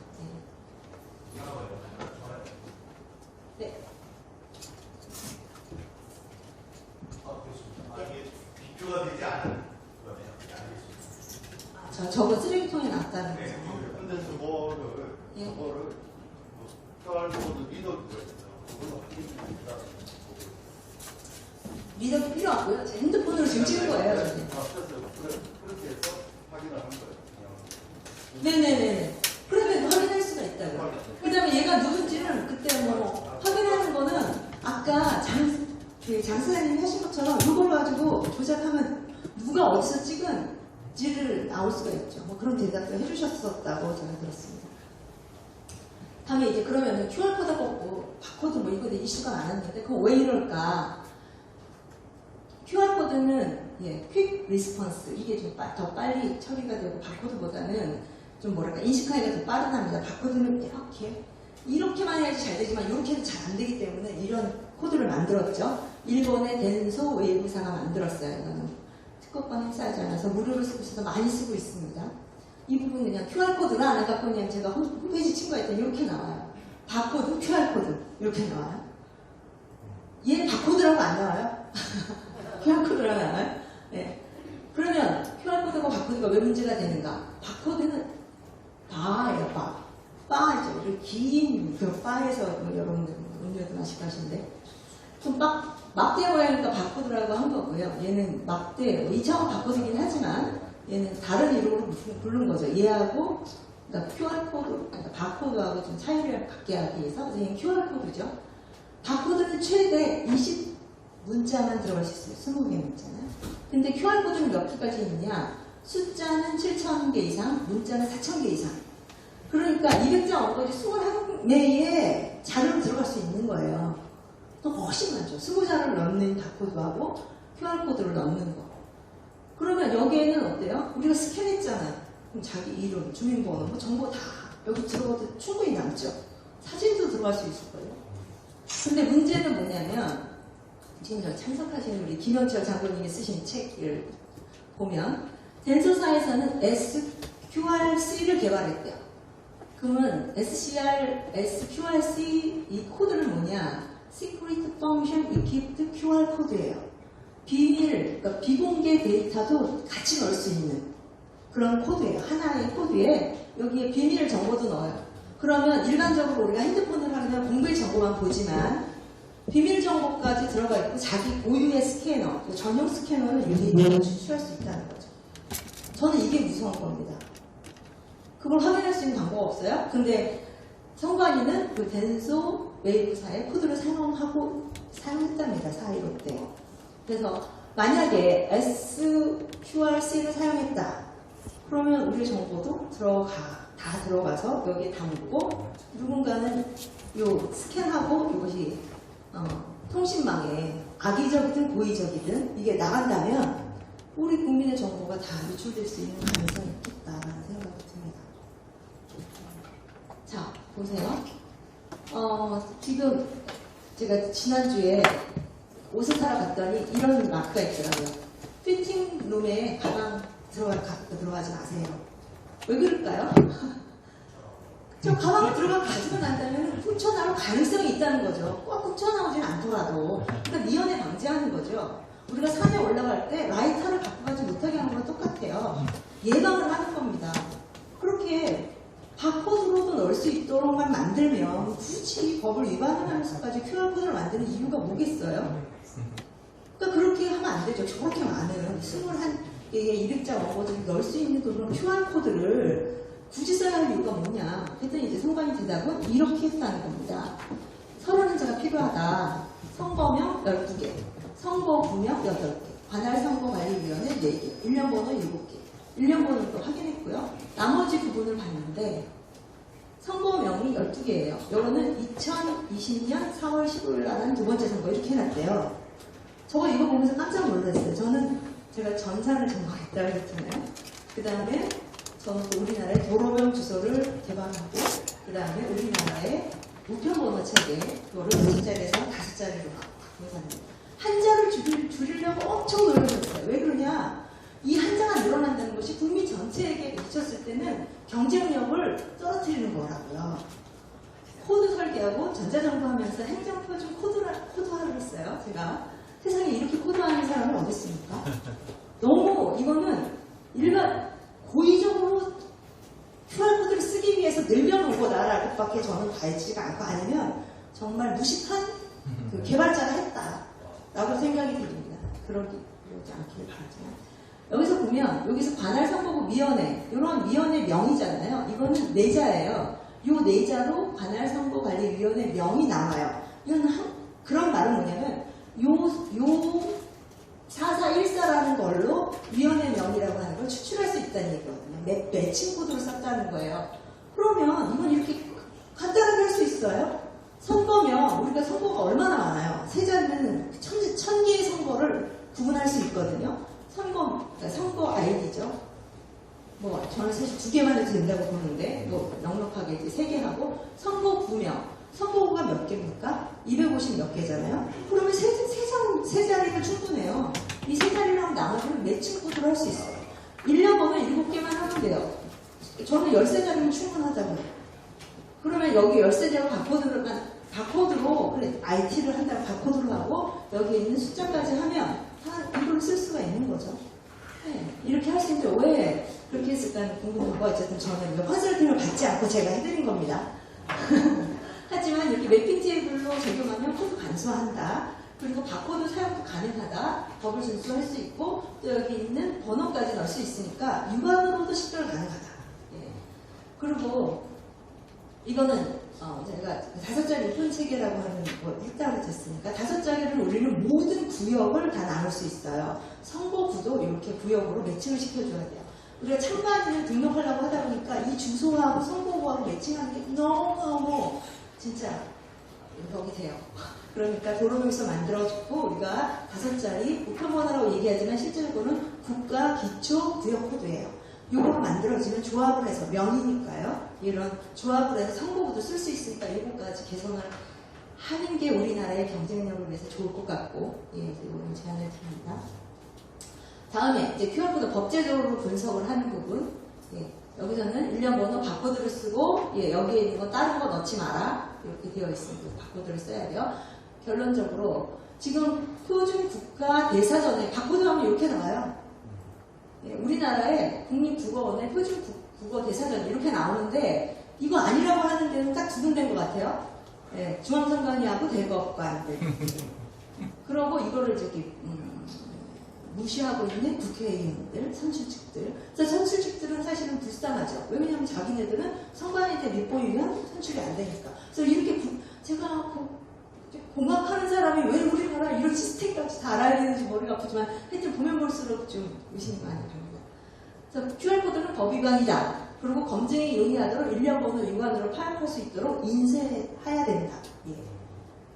네. 네. 이게 비교가 되지 않은 거네요. 저거 쓰레기통에 놨다는 거죠. 네. 근데 저거를 QR코드 리더가 있어요. 그걸 어떻게 됩니까? 리더도 필요하고요. 제 핸드폰으로 지금 찍은 거예요. 그렇게 해서 확인을 한 거예요. 네네네. 그러면 확인할 수가 있다고요. 그 다음에 얘가 누군지는 그때 뭐 확인하는 거는 아까 장사장님이 하신 것처럼 이걸 가지고 조작하면 누가 어디서 찍은지를 나올 수가 있죠. 뭐 그런 대답도 해주셨었다고 제가 들었습니다. 다음에 이제 그러면은 QR코드 없고 바코드 뭐 이거 이슈가 많았는데 그럼 왜 이럴까? QR코드는 퀵 리스폰스 이게 좀 더 빨리 처리가 되고 바코드보다는 좀 뭐랄까 인식하기가 더 빠르답니다. 바코드는 이렇게만 해야지 잘 되지만 이렇게 해도 잘 안 되기 때문에 이런 코드를 만들었죠. 일본의 덴소 웨이브사가 만들었어요. 이거는 특허권 행사하지 않아서 무료로 쓰고 있어서 많이 쓰고 있습니다. 이 부분 그냥 QR코드를 안 해갖고 그냥 제가 홈페이지 친구가 있더니 이렇게 나와요. 바코드, QR코드 이렇게 나와요. 얘는 바코드라고 안 나와요. QR코드라고 나와요. 네. 그러면 QR코드가 바코드가 왜 문제가 되는가? 바코드는 바예요, 바. 바죠. 긴 그 바에서 여러분들 음료도 마시고 하시는데 좀 막대 모양이니까 바코드라고 한 거고요. 얘는 막대, 2차원 바코드긴 하지만 얘는 다른 이름으로 부른 거죠. 얘하고 그러니까 QR코드, 그러니까 바코드하고 좀 차이를 갖게 하기 위해서 얘는 QR코드죠. 바코드는 최대 20문자만 들어갈 수 있어요. 20개 문자는. 근데 QR코드는 몇 개까지 있느냐? 숫자는 7,000개 이상, 문자는 4,000개 이상. 그러니까 200장 언거지 21개의 자료를 들어갈 수 있는 거예요. 또 훨씬 많죠. 20자를 넣는 바코드하고 QR코드를 넣는 거. 그러면 여기에는 어때요? 우리가 스캔했잖아요. 그럼 자기 이름, 주민번호, 뭐 정보 다 여기 들어가도 충분히 남죠. 사진도 들어갈 수 있을 거예요. 근데 문제는 뭐냐면 지금 저 참석하시는 우리 김영철 장군님이 쓰신 책을 보면 덴소사에서는 SQRC를 개발했대요. 그러면 SQRC 이 코드는 뭐냐? Secret Function Equipped QR 코드예요. 비밀, 그러니까 비공개 데이터도 같이 넣을 수 있는 그런 코드예요. 하나의 코드에 여기에 비밀 정보도 넣어요. 그러면 일반적으로 우리가 핸드폰을 하면 공부의 정보만 보지만 비밀 정보까지 들어가 있고 자기 고유의 스캐너, 전용 스캐너를 유닛으로 추출할 수 있다는 거죠. 저는 이게 무서운 겁니다. 그걸 확인할 수 있는 방법 없어요? 근데 선관위는 그 덴소 웨이브사의 코드를 사용했답니다. 4.15 때. 그래서 만약에 SQRC를 사용했다. 그러면 우리 정보도 다 들어가서 여기에 담고 누군가는 요 스캔하고 이것이 통신망에 악의적이든 고의적이든 이게 나간다면 우리 국민의 정보가 다 유출될 수 있는 가능성이 있겠다라는 생각이 듭니다. 자, 보세요. 지금 제가 지난주에 옷을 사러 갔더니 이런 마크가 있더라고요. 피팅룸에 가방 들어가지 마세요. 왜 그럴까요? 저 가방을 가지고 난다면 훔쳐나올 가능성이 있다는 거죠. 꼭 훔쳐나오진 않더라도. 그러니까 미연에 방지하는 거죠. 우리가 산에 올라갈 때 라이터를 갖고 가지 못하게 하는 거랑 똑같아요. 예방을 하는 겁니다. 그렇게 바코드로도 넣을 수 있도록만 만들면 굳이 법을 위반하면서까지 QR코드를 만드는 이유가 뭐겠어요? 그러니까 그렇게 하면 안 되죠. 저렇게 많은 21개의 200자 원고들이 넣을 수 있는 그런 QR코드를 굳이 써야 할 이유가 뭐냐? 했더니 이제 선관위 대답은 이렇게 했다는 겁니다. 30문자가 필요하다. 선거명 12개, 선거 구명 8개. 관할선거관리위원회 4개, 1년 번호 7개, 1년 번호 또 확인했고요. 나머지 부분을 봤는데 선거명이 12개예요. 요거는 2020년 4월 15일 날 한 두 번째 선거 이렇게 해놨대요. 저거 이거 보면서 깜짝 놀랐어요. 저는 제가 전산을 전공했다고 했잖아요. 그 다음에 저는 또 우리나라의 도로명 주소를 개발하고 그 다음에 우리나라의 우편번호 체계 그거를 6자리에서 5자리로 계산합니다. 한자를 줄이려고 엄청 노력했어요. 왜 그러냐? 이 한자가 늘어난다는 것이 국민 전체에게 미쳤을 때는 경쟁력을 떨어뜨리는 거라고요. 코드 설계하고 전자정보 하면서 행정표준 코드화를 했어요. 제가 세상에 이렇게 코드하는 사람이 어디 있습니까? 너무 이거는 일반 고의적으로 QR코드를 쓰기 위해서 늘려놓은 거다라고 밖에 저는 봐지가 않고 아니면 정말 무식한 그 개발자가 했다라고 생각이 듭니다. 그러지 않기를 바라지만 여기서 보면 여기서 관할선거구위원회 이런 위원회 명이잖아요. 이거는 내자예요. 이 내자로 관할선거관리위원회 명이 나와요. 이건 그런 말은 뭐냐면 요 4414라는 걸로 위원회 명이라고 하는 걸 추출할 수 있다는 얘기거든요. 매칭 코드를 썼다는 거예요. 그러면 이건 이렇게 간단하게 할 수 있어요. 선거면 우리가 선거가 얼마나 많아요. 세 자리는 1000개의 선거를 구분할 수 있거든요. 그러니까 선거 아이디죠. 뭐 저는 사실 2개만 해도 된다고 보는데 뭐 넉넉하게 이제 3개 하고 선거구명. 선거구가 몇 개입니까? 250 몇 개잖아요. 그러면 세 자리가 충분해요. 이 세 자리랑 나머지는 매칭 코드로 할 수 있어요. 1년 번호 7개만 하면 돼요. 저는 13자리면 충분하다고요. 그러면 여기 13자리 바코드로 그래, IT를 한다고 바코드로 하고 여기 있는 숫자까지 하면 이걸 쓸 수가 있는 거죠. 네, 이렇게 할 수 있는데 왜 그렇게 했을까는 궁금한 거 어쨌든 저는 컨설팅을 받지 않고 제가 해드린 겁니다. 하지만 이렇게 매핑 테이블로 적용하면 코드 간소화한다. 그리고 바코드 사용도 가능하다. 버블 준수할 수 있고 또 여기 있는 번호까지 넣을 수 있으니까 육안으로도 식별 가능하다. 예. 그리고 이거는 제가 5자리 우편 체계라고 하는 걸 했다고 했으니까 5자리를 우리는 모든 구역을 다 나눌 수 있어요. 선거구도 이렇게 구역으로 매칭을 시켜줘야 돼요. 우리가 참가인을 등록하려고 하다 보니까 이 주소하고 선거구하고 매칭하는 게 너무너무 진짜 벽이 돼요. 그러니까 도로명에서 만들어주고 우리가 5자리 우편번호라고 얘기하지만 실제로는 국가 기초 구역 코드예요. 이걸 만들어지면 조합을 해서 명이니까요. 이런 조합을 해서 선거구도 쓸 수 있으니까 이것까지 개선을 하는 게 우리나라의 경쟁력을 위해서 좋을 것 같고 이런 제안을 드립니다. 다음에 이제 QR코드 법제적으로 분석을 하는 부분. 여기서는 1년 번호 바코드를 쓰고 여기에 있는 거 다른 거 넣지 마라. 이렇게 되어 있으니까 바코드를 써야 돼요. 결론적으로 지금 표준 국가 대사전에 바코드 하면 이렇게 나와요. 우리나라의 국립국어원의 표준 국어 대사전 이렇게 나오는데 이거 아니라고 하는 데는 딱 두 군데인 것 같아요. 중앙선관위하고 대법관. 그러고 이거를 저기 무시하고 있는 국회의원들, 선출직들. 그래서 선출직들은 사실은 불쌍하죠. 왜냐하면 자기네들은 선관위한테 밑보이면 선출이 안 되니까. 그래서 이렇게 제가 공학하는 사람이 왜 우리나라 이런 시스템까지 다 알아야 되는지 머리가 아프지만 하여튼 보면 볼수록 좀 의심이 많이 됩니다. 그래서 QR코드는 법위반이다. 그리고 검증에 용이하도록 1년 번호 육안으로 파악할 수 있도록 인쇄해야 된다.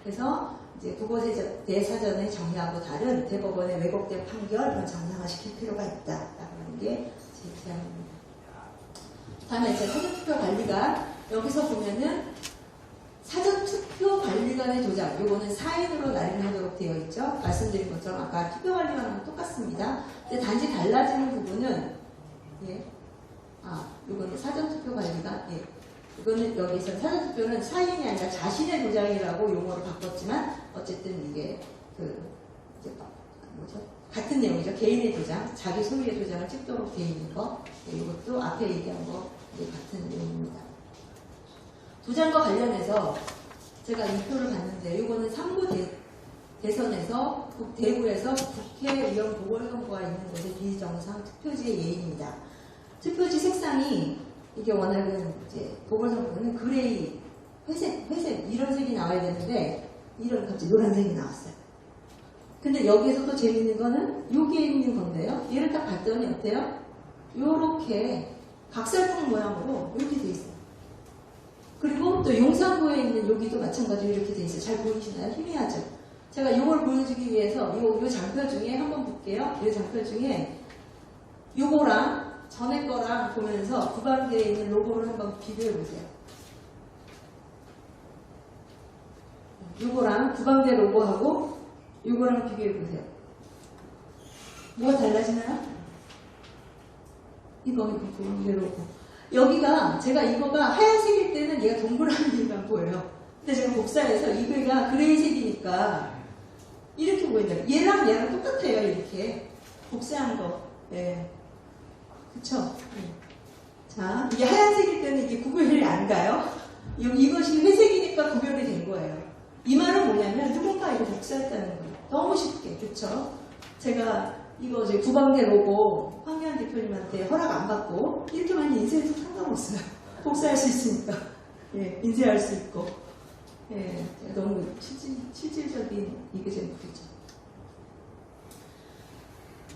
그래서 이제 국어대사전의 정의하고 다른 대법원의 왜곡된 판결 이런 정상화시킬 필요가 있다라는 게 제 제안입니다. 다음에 이제 사전투표 관리가 여기서 보면은 사전투표 관리관의 도장 요거는 4인으로 날인하도록 되어 있죠. 말씀드린 것처럼 아까 투표관리관하고 똑같습니다. 근데 단지 달라지는 부분은 요거는 사전투표관리관 이거는 여기서 사전투표는 4인이 아니라 자신의 도장이라고 용어를 바꿨지만 어쨌든 이게 같은 내용이죠. 개인의 도장, 자기 소유의 도장을 찍도록 되어 있는 거 이것도 앞에 얘기한 거 같은 내용입니다. 도장과 관련해서 제가 이 표를 봤는데 이거는 3구 대선에서 대구에서 국회의원 보궐선거가 있는 곳의 비정상 투표지의 예입니다. 투표지 색상이 이게 원하는 이제 보궐선거는 그레이, 회색 이런 색이 나와야 되는데 이런 갑자기 노란색이 나왔어요. 근데 여기에서 또 재밌는 거는 여기에 있는 건데요. 얘를 딱 봤더니 어때요? 요렇게 각설풍 모양으로 이렇게 돼 있어요. 그리고 또 용산구에 있는 여기도 마찬가지로 이렇게 돼 있어요. 잘 보이시나요? 희미하죠? 제가 이걸 보여주기 위해서 요 장표 중에 한번 볼게요. 이 장표 중에 요거랑 전에 거랑 보면서 구방대에 있는 로고를 한번 비교해 보세요. 요거랑 구방대 로고하고 요거랑 비교해 보세요. 뭐가 달라지나요? 이거 구방대 로고. 여기가 제가 이거가 하얀색일 때는 얘가 동그란 길만 보여요. 근데 제가 복사해서 이거가 그레이색이니까 이렇게 보인다. 얘랑 똑같아요. 이렇게 복사한 거. 네. 그쵸? 네. 자, 이게 하얀색일 때는 이게 구별이 안 가요. 이것이 회색이니까 구별이 된 거예요. 이 말은 뭐냐면 누군가 이거 복사했다는 거예요. 너무 쉽게. 그쵸? 제가 이거 이제 구방대 로고 황교안 대표님한테 허락 안 받고 이렇게 많이 인쇄해도 상관없어요. 복사할 수 있으니까. 예, 인쇄할 수 있고. 예, 너무 실질적인 이그젠플이죠.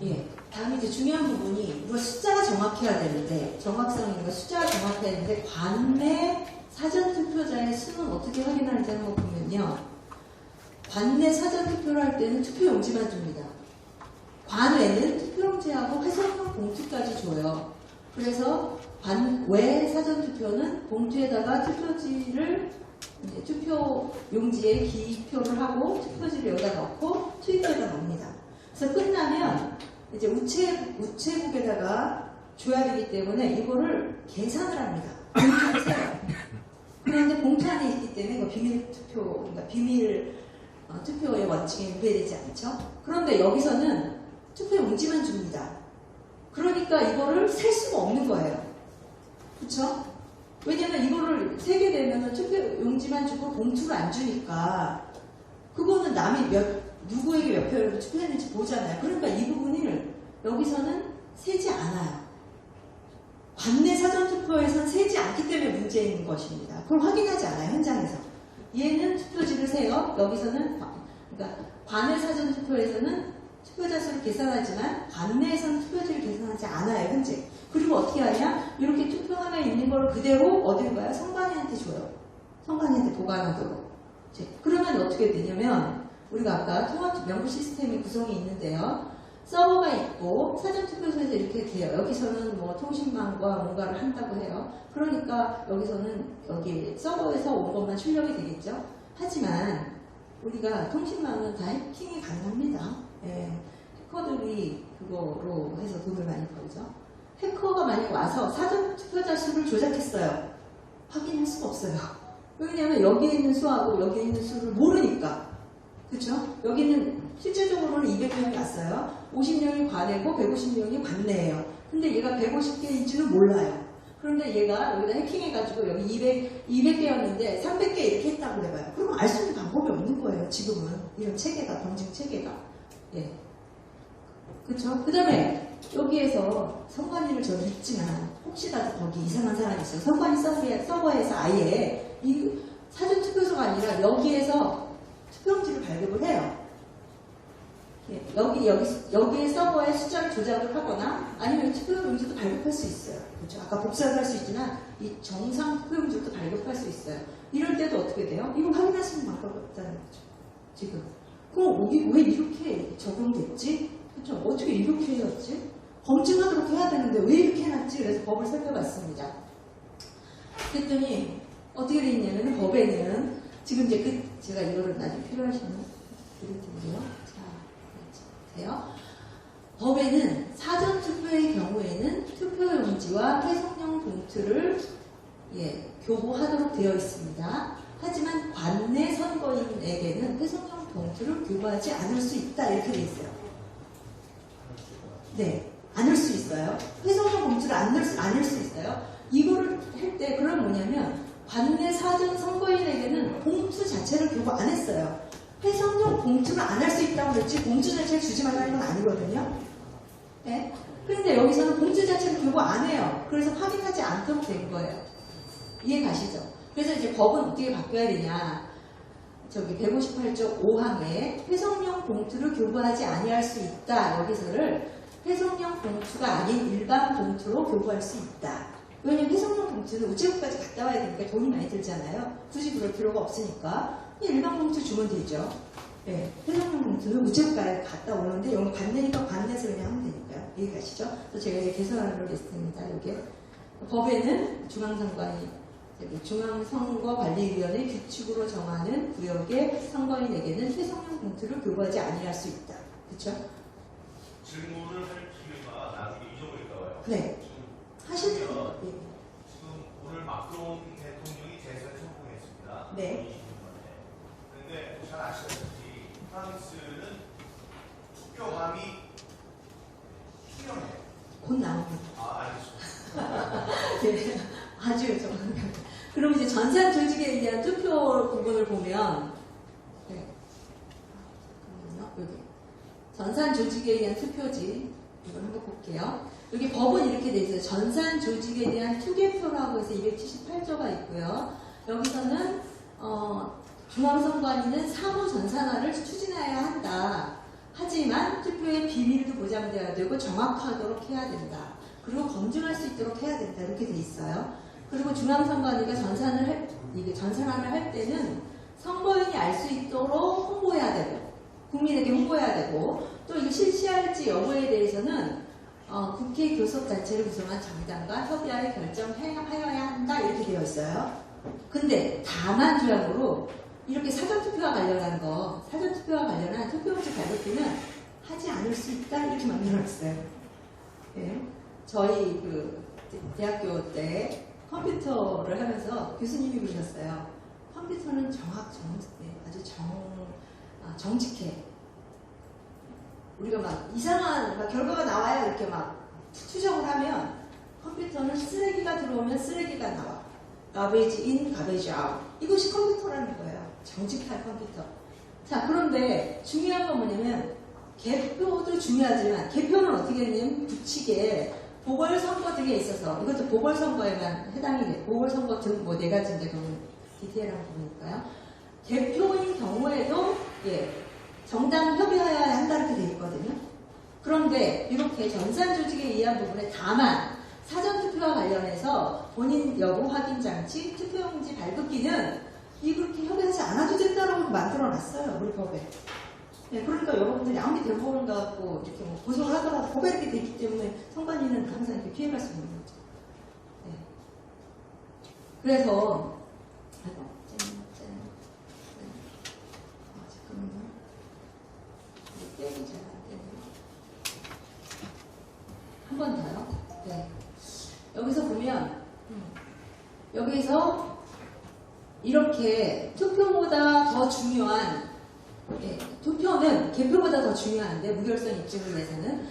예, 다음에 이제 중요한 부분이 우리가 숫자가 정확해야 되는데 정확성인가 숫자가 정확해야 되는데 관내 사전투표자의 수는 어떻게 확인하는지 한번 보면요. 관내 사전투표를 할 때는 투표용지만 줍니다. 관외는 투표용지하고 회선용 봉투까지 줘요. 그래서 관외 사전투표는 봉투에다가 투표지를 이제 투표용지에 기표를 하고 투표지를 여기다 넣고 투표에다 넣습니다. 그래서 끝나면 이제 우체국에다가 줘야 되기 때문에 이거를 계산을 합니다. 봉투를 세요. 그런데 봉투 안에 있기 때문에 이거 비밀 투표, 그러니까 비밀 투표의 원칙에 위배되지 않죠. 그런데 여기서는 투표용지만 줍니다. 그러니까 이거를 셀 수가 없는 거예요. 그렇죠? 왜냐면 이거를 세게 되면 투표용지만 주고 봉투를 안 주니까 그거는 남이 누구에게 몇 표를 투표했는지 보잖아요. 그러니까 이 부분을 여기서는 세지 않아요. 관내 사전투표에서는 세지 않기 때문에 문제인 것입니다. 그걸 확인하지 않아요. 현장에서. 얘는 투표지를 세요. 여기서는 그러니까 관내 사전투표에서는 투표자 수를 계산하지만 관내에서는 투표지를 계산하지 않아요. 현재. 그리고 어떻게 하냐? 이렇게 투표함에 있는 걸 그대로 어딜 가요? 선관위한테 줘요. 선관위한테 보관하도록. 그러면 어떻게 되냐면 우리가 아까 통합 명부 시스템이 구성이 있는데요. 서버가 있고 사전투표소에서 이렇게 돼요. 여기서는 뭐 통신망과 뭔가를 한다고 해요. 그러니까 여기서는 여기 서버에서 온 것만 출력이 되겠죠. 하지만 우리가 통신망은 다 해킹이 가능합니다. 예, 해커들이 그거로 해서 돈을 많이 벌죠. 해커가 만약 와서 사전투표자 수를 조작했어요. 확인할 수가 없어요. 왜냐하면 여기에 있는 수하고 여기에 있는 수를 모르니까. 그렇죠? 여기는 실제적으로는 200명이 왔어요. 50명이 관내고 150명이 관내예요. 근데 얘가 150개인지는 몰라요. 그런데 얘가 여기다 해킹해가지고 여기 200개였는데 300개 이렇게 했다고 해봐요. 그러면 알 수 있는 방법이 없는 거예요. 지금은 이런 체계가, 검증 체계가. 예. 그렇죠? 그 다음에 여기에서 선관위를 저는 있지만 혹시라도 거기 이상한 사람이 있어요. 선관위 서버에서 아예 이 사전투표소가 아니라 여기에서 투표용지를 발급을 해요. 예, 여기에 서버에 숫자를 조작을 하거나 아니면 투표용지도 발급할 수 있어요. 그렇죠? 아까 복사를 할 수 있지만 이 정상 투표용지도 발급할 수 있어요. 이럴 때도 어떻게 돼요? 이거 확인할 수 있는 방법이 없다는 거죠. 지금. 그럼 왜 이렇게 적용됐지? 그렇죠? 어떻게 이렇게 해놨지? 검증하도록 해야 되는데 왜 이렇게 해놨지? 그래서 법을 살펴봤습니다. 그랬더니 어떻게 돼 있냐면 법에는 지금 이제 제가 이거를 나중에 필요하시면 드릴 텐데요. 자, 보세요. 법에는 사전투표의 경우에는 투표용지와 회성용 봉투를 교부하도록 되어 있습니다. 하지만 관내 선거인에게는 회성용 봉투를 교부하지 않을 수 있다 이렇게 되어 있어요. 네, 않을 수 있어요. 회성용 봉투를 안 넣을 수 있어요. 이거를 할 때 그럼 뭐냐면 관내 사전 선거인에게는 봉투 자체를 교부 안 했어요. 회성용 봉투를 안 할 수 있다고 그랬지 봉투 자체를 주지 말라는 건 아니거든요. 네? 그런데 여기서는 봉투 자체를 교부 안 해요. 그래서 확인하지 않도록 된 거예요. 이해 가시죠? 그래서 이제 법은 어떻게 바뀌어야 되냐. 저기 158조 5항에 회성용 봉투를 교부하지 아니할 수 있다. 여기서를 회성용 봉투가 아닌 일반 봉투로 교부할 수 있다. 왜냐면 회성용 봉투는 우체국까지 갔다 와야 되니까 돈이 많이 들잖아요. 굳이 그럴 필요가 없으니까 그냥 일반 봉투 주면 되죠. 네, 회성용 봉투는 우체국까지 갔다 오는데 여기 관내니까 관내에서 그냥 하면 되니까요. 여기 가시죠. 그래서 제가 이제 개선하려고 했습니다. 여기 법에는 중앙선관위 중앙선거관리위원회 규칙으로 정하는 구역의 선거인에게는 회성용 봉투를 교부하지 아니할 수 있다. 그렇죠? 질문을 할 기회가 나중에 잊어버릴까봐요. 네. 하실 거. 네. 지금 오늘 마크롱 대통령이 재선에 성공했습니다. 네. 20년 만에. 그런데 잘 아시다시피 프랑스는 투표함이 투명해요. 곧 나옵니다. 아, 알겠습니다. 네. 아주 정확합니다. 그럼 이제 전산 조직에 의한 투표 부분을 보면, 네. 잠깐만요. 여기. 전산 조직에 의한 투표지. 이걸 한번 볼게요. 여기 법은 이렇게 돼 있어요. 전산 조직에 대한 투개표라고 해서 278조가 있고요. 여기서는 중앙선관위는 사무 전산화를 추진해야 한다. 하지만 투표의 비밀도 보장돼야 되고 정확하도록 해야 된다. 그리고 검증할 수 있도록 해야 된다. 이렇게 돼 있어요. 그리고 중앙선관위가 전산화를 할 때는 선거인이 알 수 있도록 홍보해야 되고 국민에게 홍보해야 되고 또 이거 실시할지 여부에 대해서는 국회 교섭단체를 구성한 정당과 협의하에 결정하여야 한다 이렇게 되어 있어요. 근데 다만 조약으로 이렇게 사전투표와 관련한 사전투표와 관련한 투표용지 발급기는 하지 않을 수 있다 이렇게 만들어놨어요. 네. 저희 대학교 때 컴퓨터를 하면서 교수님이 그러셨어요. 컴퓨터는 아주 정직해. 우리가 막 이상한 결과가 나와야 이렇게 막 추정을 하면 컴퓨터는 쓰레기가 들어오면 쓰레기가 나와. garbage in, garbage out. 이것이 컴퓨터라는 거예요. 정직한 컴퓨터. 자, 그런데 중요한 건 뭐냐면 개표도 중요하지만 개표는 어떻게 했냐면 규칙에 보궐선거 등에 있어서 이것도 보궐선거에만 해당이 돼. 보궐선거 등 뭐 네 가지인데 그건 디테일한 부분이니까요. 개표인 경우에도 정당 협의해야 한다 이렇게 돼 있거든요. 그런데 이렇게 전산 조직에 의한 부분에 다만 사전투표와 관련해서 본인 여부 확인 장치, 투표용지 발급기는 이렇게 협의하지 않아도 된다라고 만들어놨어요. 우리 법에. 네, 그러니까 여러분들이 아무리 대법원 가고 이렇게 뭐 고소를 하더라도 법에 이렇게 돼 있기 때문에 선관위는 항상 이렇게 피해갈 수 있는 거죠. 네. 그래서 잠깐만요. 떼기 잘 안 되네요. 한 번 더요. 네. 여기서 보면 여기서 이렇게 투표보다 더 중요한 투표는 개표보다 더 중요한데 무결성 입증을 위해서는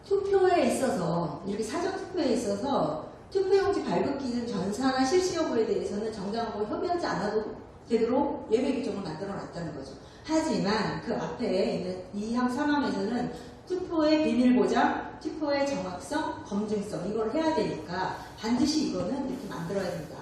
투표에 있어서 이렇게 사전 투표에 있어서 투표용지 발급기준 전산화 실시 여부에 대해서는 정당하고 협의하지 않아도 되도록 예외 규정을 만들어 놨다는 거죠. 하지만 그 앞에 있는 2항 3항에서는 투표의 비밀 보장, 투표의 정확성, 검증성 이걸 해야 되니까 반드시 이거는 이렇게 만들어야 된다.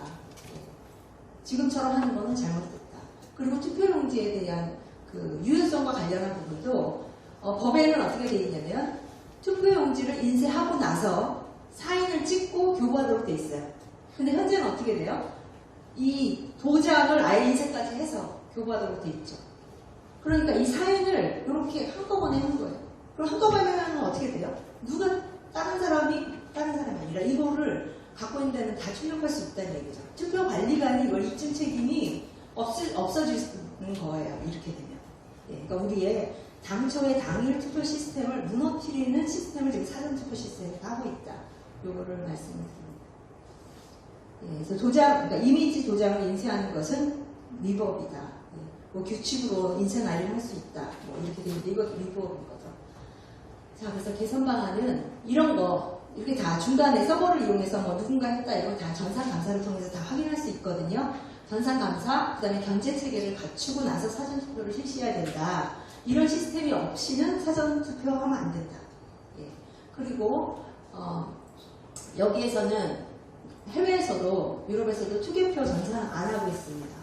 지금처럼 하는 거는 잘못됐다. 그리고 투표용지에 대한 그 유효성과 관련한 부분도 법에는 어떻게 되어 있냐면 투표용지를 인쇄하고 나서 사인을 찍고 교부하도록 되어 있어요. 근데 현재는 어떻게 돼요? 이 도장을 아예 인쇄까지 해서 교부하도록 되어 있죠. 그러니까 이 사인을 이렇게 한꺼번에 한 거예요. 그럼 한꺼번에 하면 어떻게 돼요? 다른 사람이 아니라 이거를 갖고 있는 데는 다 출력할 수 있다는 얘기죠. 투표관리관이 이걸 입증 책임이 없어지는 거예요. 이렇게 되면. 그러니까 우리의 당초의 당일 투표 시스템을 무너뜨리는 시스템을 지금 사전투표 시스템에서 하고 있다. 요거를 말씀드립니다. 그래서 그러니까 이미지 도장을 인쇄하는 것은 위법이다. 뭐 규칙으로 인쇄 날림할 수 있다. 뭐 이렇게 되는데 이것도 위법인 거죠. 자, 그래서 개선 방안은 이런 거 이렇게 다 중간에 서버를 이용해서 뭐 누군가 했다 이런 다 전산 감사를 통해서 다 확인할 수 있거든요. 전산 감사, 그다음에 견제 체계를 갖추고 나서 사전 투표를 실시해야 된다. 이런 시스템이 없이는 사전 투표하면 안 된다. 그리고 여기에서는 해외에서도 유럽에서도 투개표 전산 안 하고 있습니다.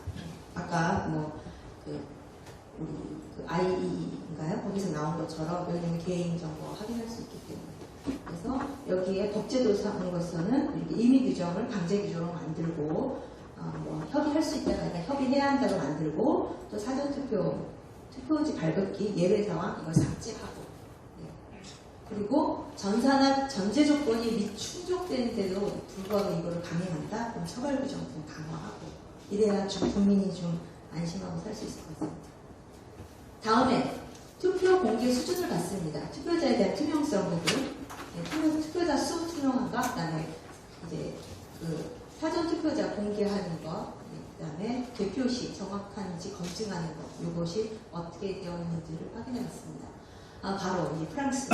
아까 뭐 우리 IE인가요? 거기서 나온 것처럼 여기는 개인정보 확인할 수 있기 때문에. 그래서 여기에 법제도상으로서는 이렇게 임의 규정을 강제 규정을 만들고 뭐 협의할 수 있다가 아니라 협의해야 한다고 만들고 또 사전투표 투표지 발급기 예외 상황 이걸 삭제하고 그리고 전산화 전제 조건이 미충족되는데도 불구하고 이거를 강행한다? 그럼 처벌 규정 좀 강화하고 이래야 좀 국민이 좀 안심하고 살 수 있을 것 같습니다. 다음에 투표 공개 수준을 봤습니다. 투표자에 대한 투명성 부분, 투표자 수 투명한가? 그다음에 이제 그 사전 투표자 공개하는 것, 그다음에 개표시 정확한지 검증하는 것, 이것이 어떻게 되어 있는지를 확인해봤습니다. 바로 이 프랑스.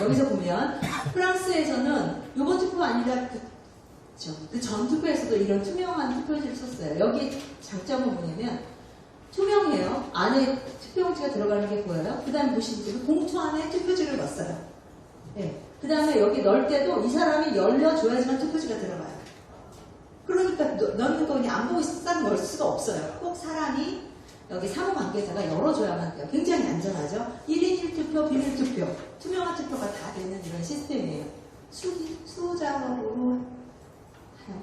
여기서 보면 프랑스에서는 이번 투표가 아니라 그 전 투표에서도 이런 투명한 투표지를 썼어요. 여기 장점은 뭐냐면 투명해요. 안에 투표용지가 들어가는 게 보여요. 그 다음에 보시면 봉투 안에 투표지를 넣었어요. 네. 그 다음에 여기 넣을 때도 이 사람이 열려줘야지만 투표지가 들어가요. 그러니까 넣는 거 그냥 안 보고 싹 넣을 수가 없어요. 꼭 사람이 여기 사무 관계자가 열어줘야만 돼요. 굉장히 안전하죠. 1인 1투표, 비밀 투표, 투명한 투표가 다 되는 이런 시스템이에요. 수작업으로 하요.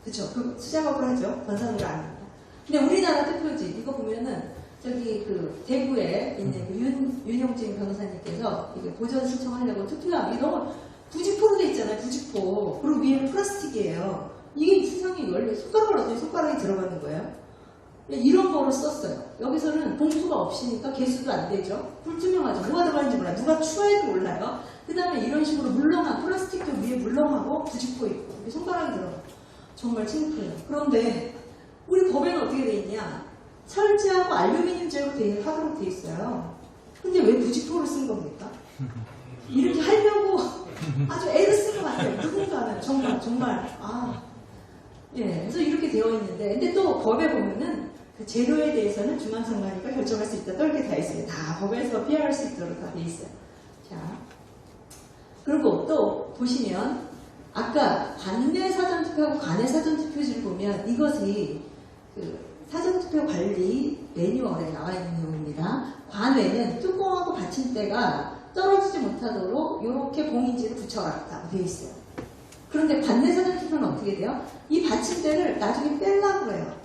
그쵸? 그 수작업으로 하죠. 건상으로 안 합니다. 근데 우리나라 투표지 이거 보면은 저기 그 대구에 있는 그 윤용진 변호사님께서 이게 보전 신청하려고 투표함이 너무 부직포로 돼 있잖아요. 부직포. 그리고 위에는 플라스틱이에요. 이게 세상에 원래 손가락을 넣더니 손가락이 들어가는 거예요. 이런 거를 썼어요. 여기서는 봉투가 없으니까 개수도 안 되죠. 불투명하죠. 뭐가 들어가는지 몰라요. 누가 추가해도 몰라요. 그 다음에 이런 식으로 물렁한 플라스틱도 위에 물렁하고 부직포 있고 이렇게 손가락이 들어가요. 정말 창피해요. 그런데 우리 법에는 어떻게 돼 있냐? 철제하고 알루미늄재로 하도록 돼 있어요. 근데 왜 부직포를 쓴 겁니까? 이렇게 하려고 아주 애를 쓴 것 같아요. 누군가는 정말 예, 그래서 이렇게 되어 있는데 근데 또 법에 보면은 그 재료에 대해서는 중앙선관위가 결정할 수 있다. 또 이렇게 다 있어요. 다 법에서 피할 수 있도록 다 돼 있어요. 자, 그리고 또 보시면 아까 관내 사전투표하고 관내 사전투표지를 보면 이것이 그 사전투표 관리 매뉴얼에 나와 있는 내용입니다. 관외는 뚜껑하고 받침대가 떨어지지 못하도록 이렇게 봉인지를 붙여놨다고 되어 있어요. 그런데 관내 사전투표는 어떻게 돼요? 이 받침대를 나중에 빼려고 해요.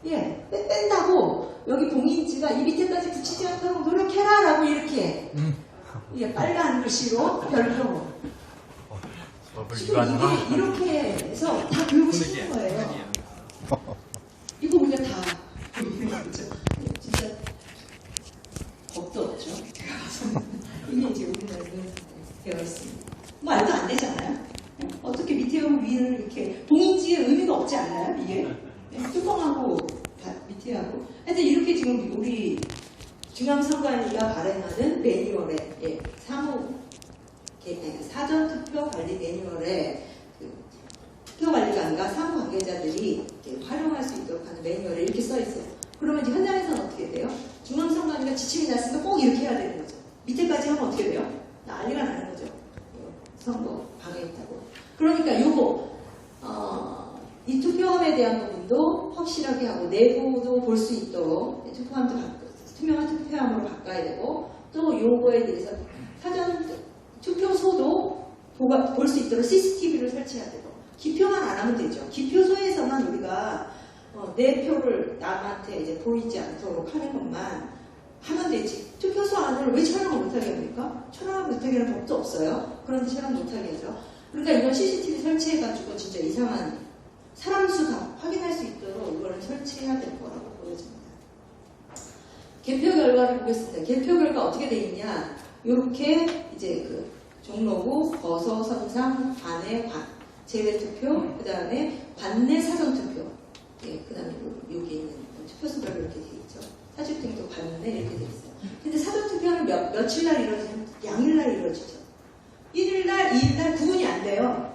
예, 뺀다고 여기 봉인지가 이 밑에까지 붙이지 않도록 노력해라 라고 이렇게 예, 빨간 글씨로 별표로 지금 이게 이렇게 해서 다 교육을 시키는 거예요. 이거 우리가 다 진짜 겁도 없죠. 이게 이제 우리나라에 되어 있습니다. 말도 안 되잖아요. 어떻게 밑에하고 위를 이렇게 봉인지에 의미가 없지 않나요? 이게 뚜껑하고 밑에하고 하여튼 이렇게 지금 우리 중앙선관위가 발행하는 매뉴얼에 사전투표 관리 매뉴얼에 투표관리관과 사무관계자들이 활용할 수 있도록 하는 매뉴얼에 이렇게 써 있어요. 그러면 이제 현장에서는 어떻게 돼요? 중앙선관위가 지침이 났으니까 꼭 이렇게 해야 되는 거죠. 밑에까지 하면 어떻게 돼요? 난리가 나는 거죠. 선거 방해했다고. 그러니까 요거 이 투표함에 대한 부분도 확실하게 하고 내부도 볼 수 있도록 투명한 투표함으로 바꿔야 되고 또 요거에 대해서 사전 투표소도 볼 수 있도록 CCTV를 설치해야 되고 기표만 안 하면 되죠. 기표소에서만 우리가 내 표를 남한테 이제 보이지 않도록 하는 것만 하면 되지. 투표소 안을 왜 촬영을 못하게 합니까? 촬영을 못하게 하는 법도 없어요. 그런데 촬영 못하게 하죠. 그러니까 이건 CCTV 설치해가지고 진짜 이상한 사람 수가 확인할 수 있도록 이거를 설치해야 될 거라고 보여집니다. 개표 결과를 보겠습니다. 개표 결과 어떻게 돼 있냐? 이렇게 이제 그 종로구, 거서, 선상, 관내, 제외투표, 그 다음에 관내 사전투표, 예, 그 다음에 여기 있는 투표소별로 이렇게 돼 있죠. 사주등도 관내 이렇게 돼 있어요. 근데 사전투표는 며칠날 이루어지냐면 양일날 이루어지죠. 1일날, 2일날 구분이 안 돼요.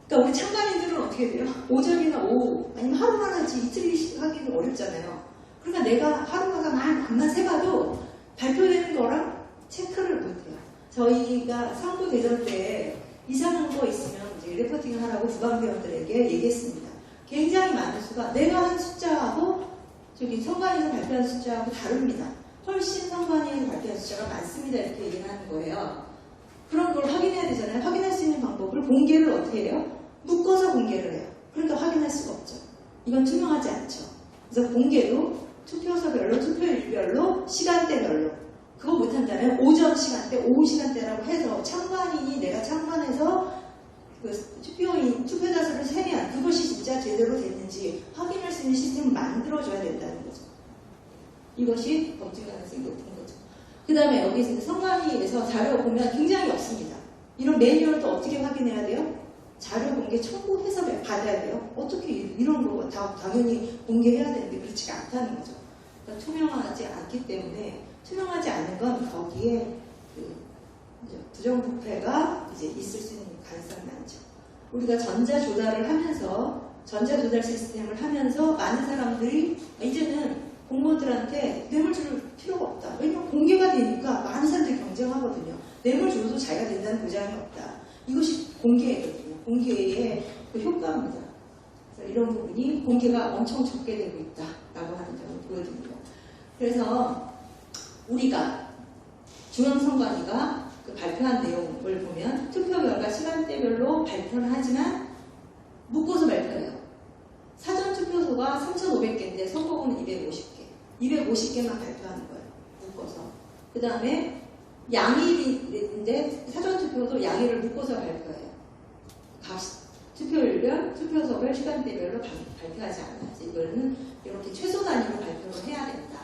그러니까 우리 참가인들은 어떻게 돼요? 오전이나 오후 아니면 하루만 하지 이틀 하기는 어렵잖아요. 그러니까 내가 하루마다 안만 세봐도 발표되는 거랑 체크를 못해요. 저희가 상부 대전 때 이상한 거 있으면 이제 리포팅 하라고 부방대원들에게 얘기했습니다. 굉장히 많은 수가 내가 한 숫자하고 저기 선관위에서 발표한 숫자하고 다릅니다. 훨씬 선관위에서 발표한 숫자가 많습니다. 이렇게 얘기를 하는 거예요. 그런 걸 확인해야 되잖아요. 확인할 수 있는 방법을 공개를 어떻게 해요? 묶어서 공개를 해요. 그러니까 확인할 수가 없죠. 이건 투명하지 않죠. 그래서 공개도 투표소별로, 투표일별로, 시간대별로. 그거 못한다면 오전 시간대, 오후 시간대라고 해서 참관인이 내가 참관해서 그 투표자 수를 세면 그것이 진짜 제대로 됐는지 확인할 수 있는 시스템을 만들어줘야 된다는 거죠. 이것이 범죄 가능성이 높은 거죠. 그 다음에 여기 선관위에서 자료 보면 굉장히 없습니다. 이런 매뉴얼도 어떻게 확인해야 돼요? 자료 공개 청구해서 받아야 돼요. 어떻게 이런 거 당연히 공개해야 되는데 그렇지가 않다는 거죠. 그러니까 투명하지 않기 때문에 투명하지 않은 건 거기에 그 부정부패가 이제 있을 수 있는 가능성이 많죠. 우리가 전자조달을 하면서 전자조달 시스템을 하면서 많은 사람들이 이제는 공무원들한테 뇌물 줄 필요가 없다. 왜냐면 공개가 되니까 많은 사람들이 경쟁하거든요. 뇌물 줘도 자기가 된다는 보장이 없다. 이것이 공개거든요. 공개의 그 효과입니다. 그래서 이런 부분이 공개가 엄청 적게 되고 있다라고 하는 점을 보여드립니다. 그래서 우리가 중앙선관위가 그 발표한 내용을 보면 투표 결과 시간대별로 발표를 하지만 묶어서 발표해요. 사전 투표소가 3,500개인데 선거구는 250개. 250개만 발표하는 거예요. 묶어서. 그 다음에 양일인데 사전 투표도 양일을 묶어서 발표해요. 각 투표일별, 투표소별, 시간대별로 발표하지 않아야지. 이거는 이렇게 최소 단위로 발표를 해야 된다.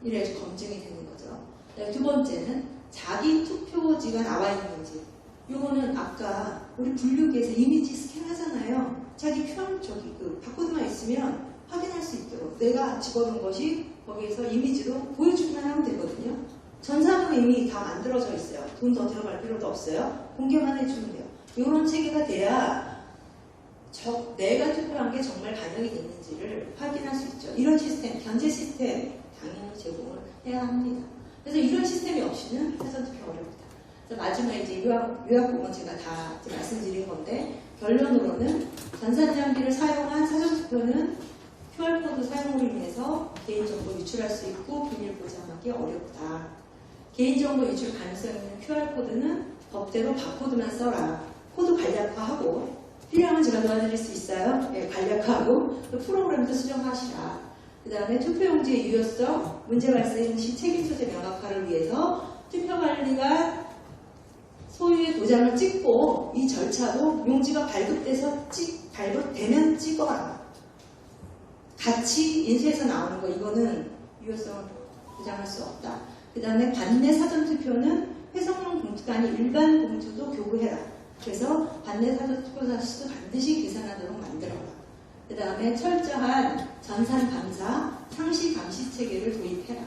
이래야지 검증이 되는 거죠. 두 번째는 자기 투표지가 나와 있는지. 이거는 아까 우리 분류기에서 이미지 스캔하잖아요. 자기 저기 그 바코드만 있으면 확인할 수 있도록 내가 집어넣은 것이 거기에서 이미지로 보여주기만 하면 되거든요. 전산으로 이미 다 만들어져 있어요. 돈 더 들어갈 필요도 없어요. 공개만 해주면 돼요. 이런 체계가 돼야 내가 투표한 게 정말 반영이 됐는지를 확인할 수 있죠. 이런 시스템, 견제 시스템 당연히 제공을 해야 합니다. 그래서 이런 시스템이 없이는 사전투표 어렵다. 그래서 마지막에 이제 요약본은 제가 다 이제 말씀드린 건데 결론으로는 전산장비를 사용한 사전투표는 QR코드 사용으로 인해서 개인정보 유출할 수 있고 비밀 보장하기 어렵다. 개인정보 유출 가능성 있는 QR코드는 법대로 바코드만 써라. 코드 간략화하고 필요하면 제가 도와드릴 수 있어요. 네, 간략화하고 프로그램도 수정하시라. 그 다음에 투표용지의 유효성, 문제 발생 시 책임 소재 명확화를 위해서 투표관리가 소유의 도장을 찍고 이 절차도 용지가 발급돼서 발급되면 찍어라. 같이 인쇄해서 나오는 거 이거는 유효성을 보장할 수 없다. 그 다음에 반내 사전투표는 회성용 봉투가 아닌 일반 봉투도 교부해라. 그래서 반내 사전투표자 수도 반드시 계산하도록 만들어라. 그 다음에 철저한 전산 감사, 상시 감시 체계를 도입해라.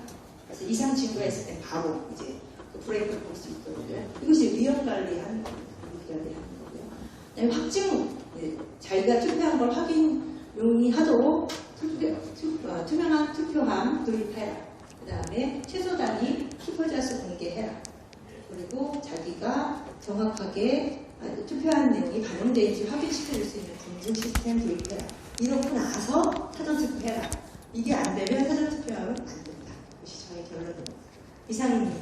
그래서 이상 징후가 있을 때 바로 이제 그 브레이크를 볼 수 있도록 이것이 위험 관리하는 거고요. 그다음에 확증, 자기가 투표한 걸 확인 용이하도록 투명한 투표함 도입해라. 그 다음에 최소 단위 투표자 수 공개해라. 그리고 자기가 정확하게 투표한 내용이 반영되는지 확인시켜줄 수 있는 검증 시스템 도입해라. 이러고 나서 사전투표해라. 이게 안 되면 사전투표하면 안 된다. 이것이 저의 결론입니다. 이상입니다.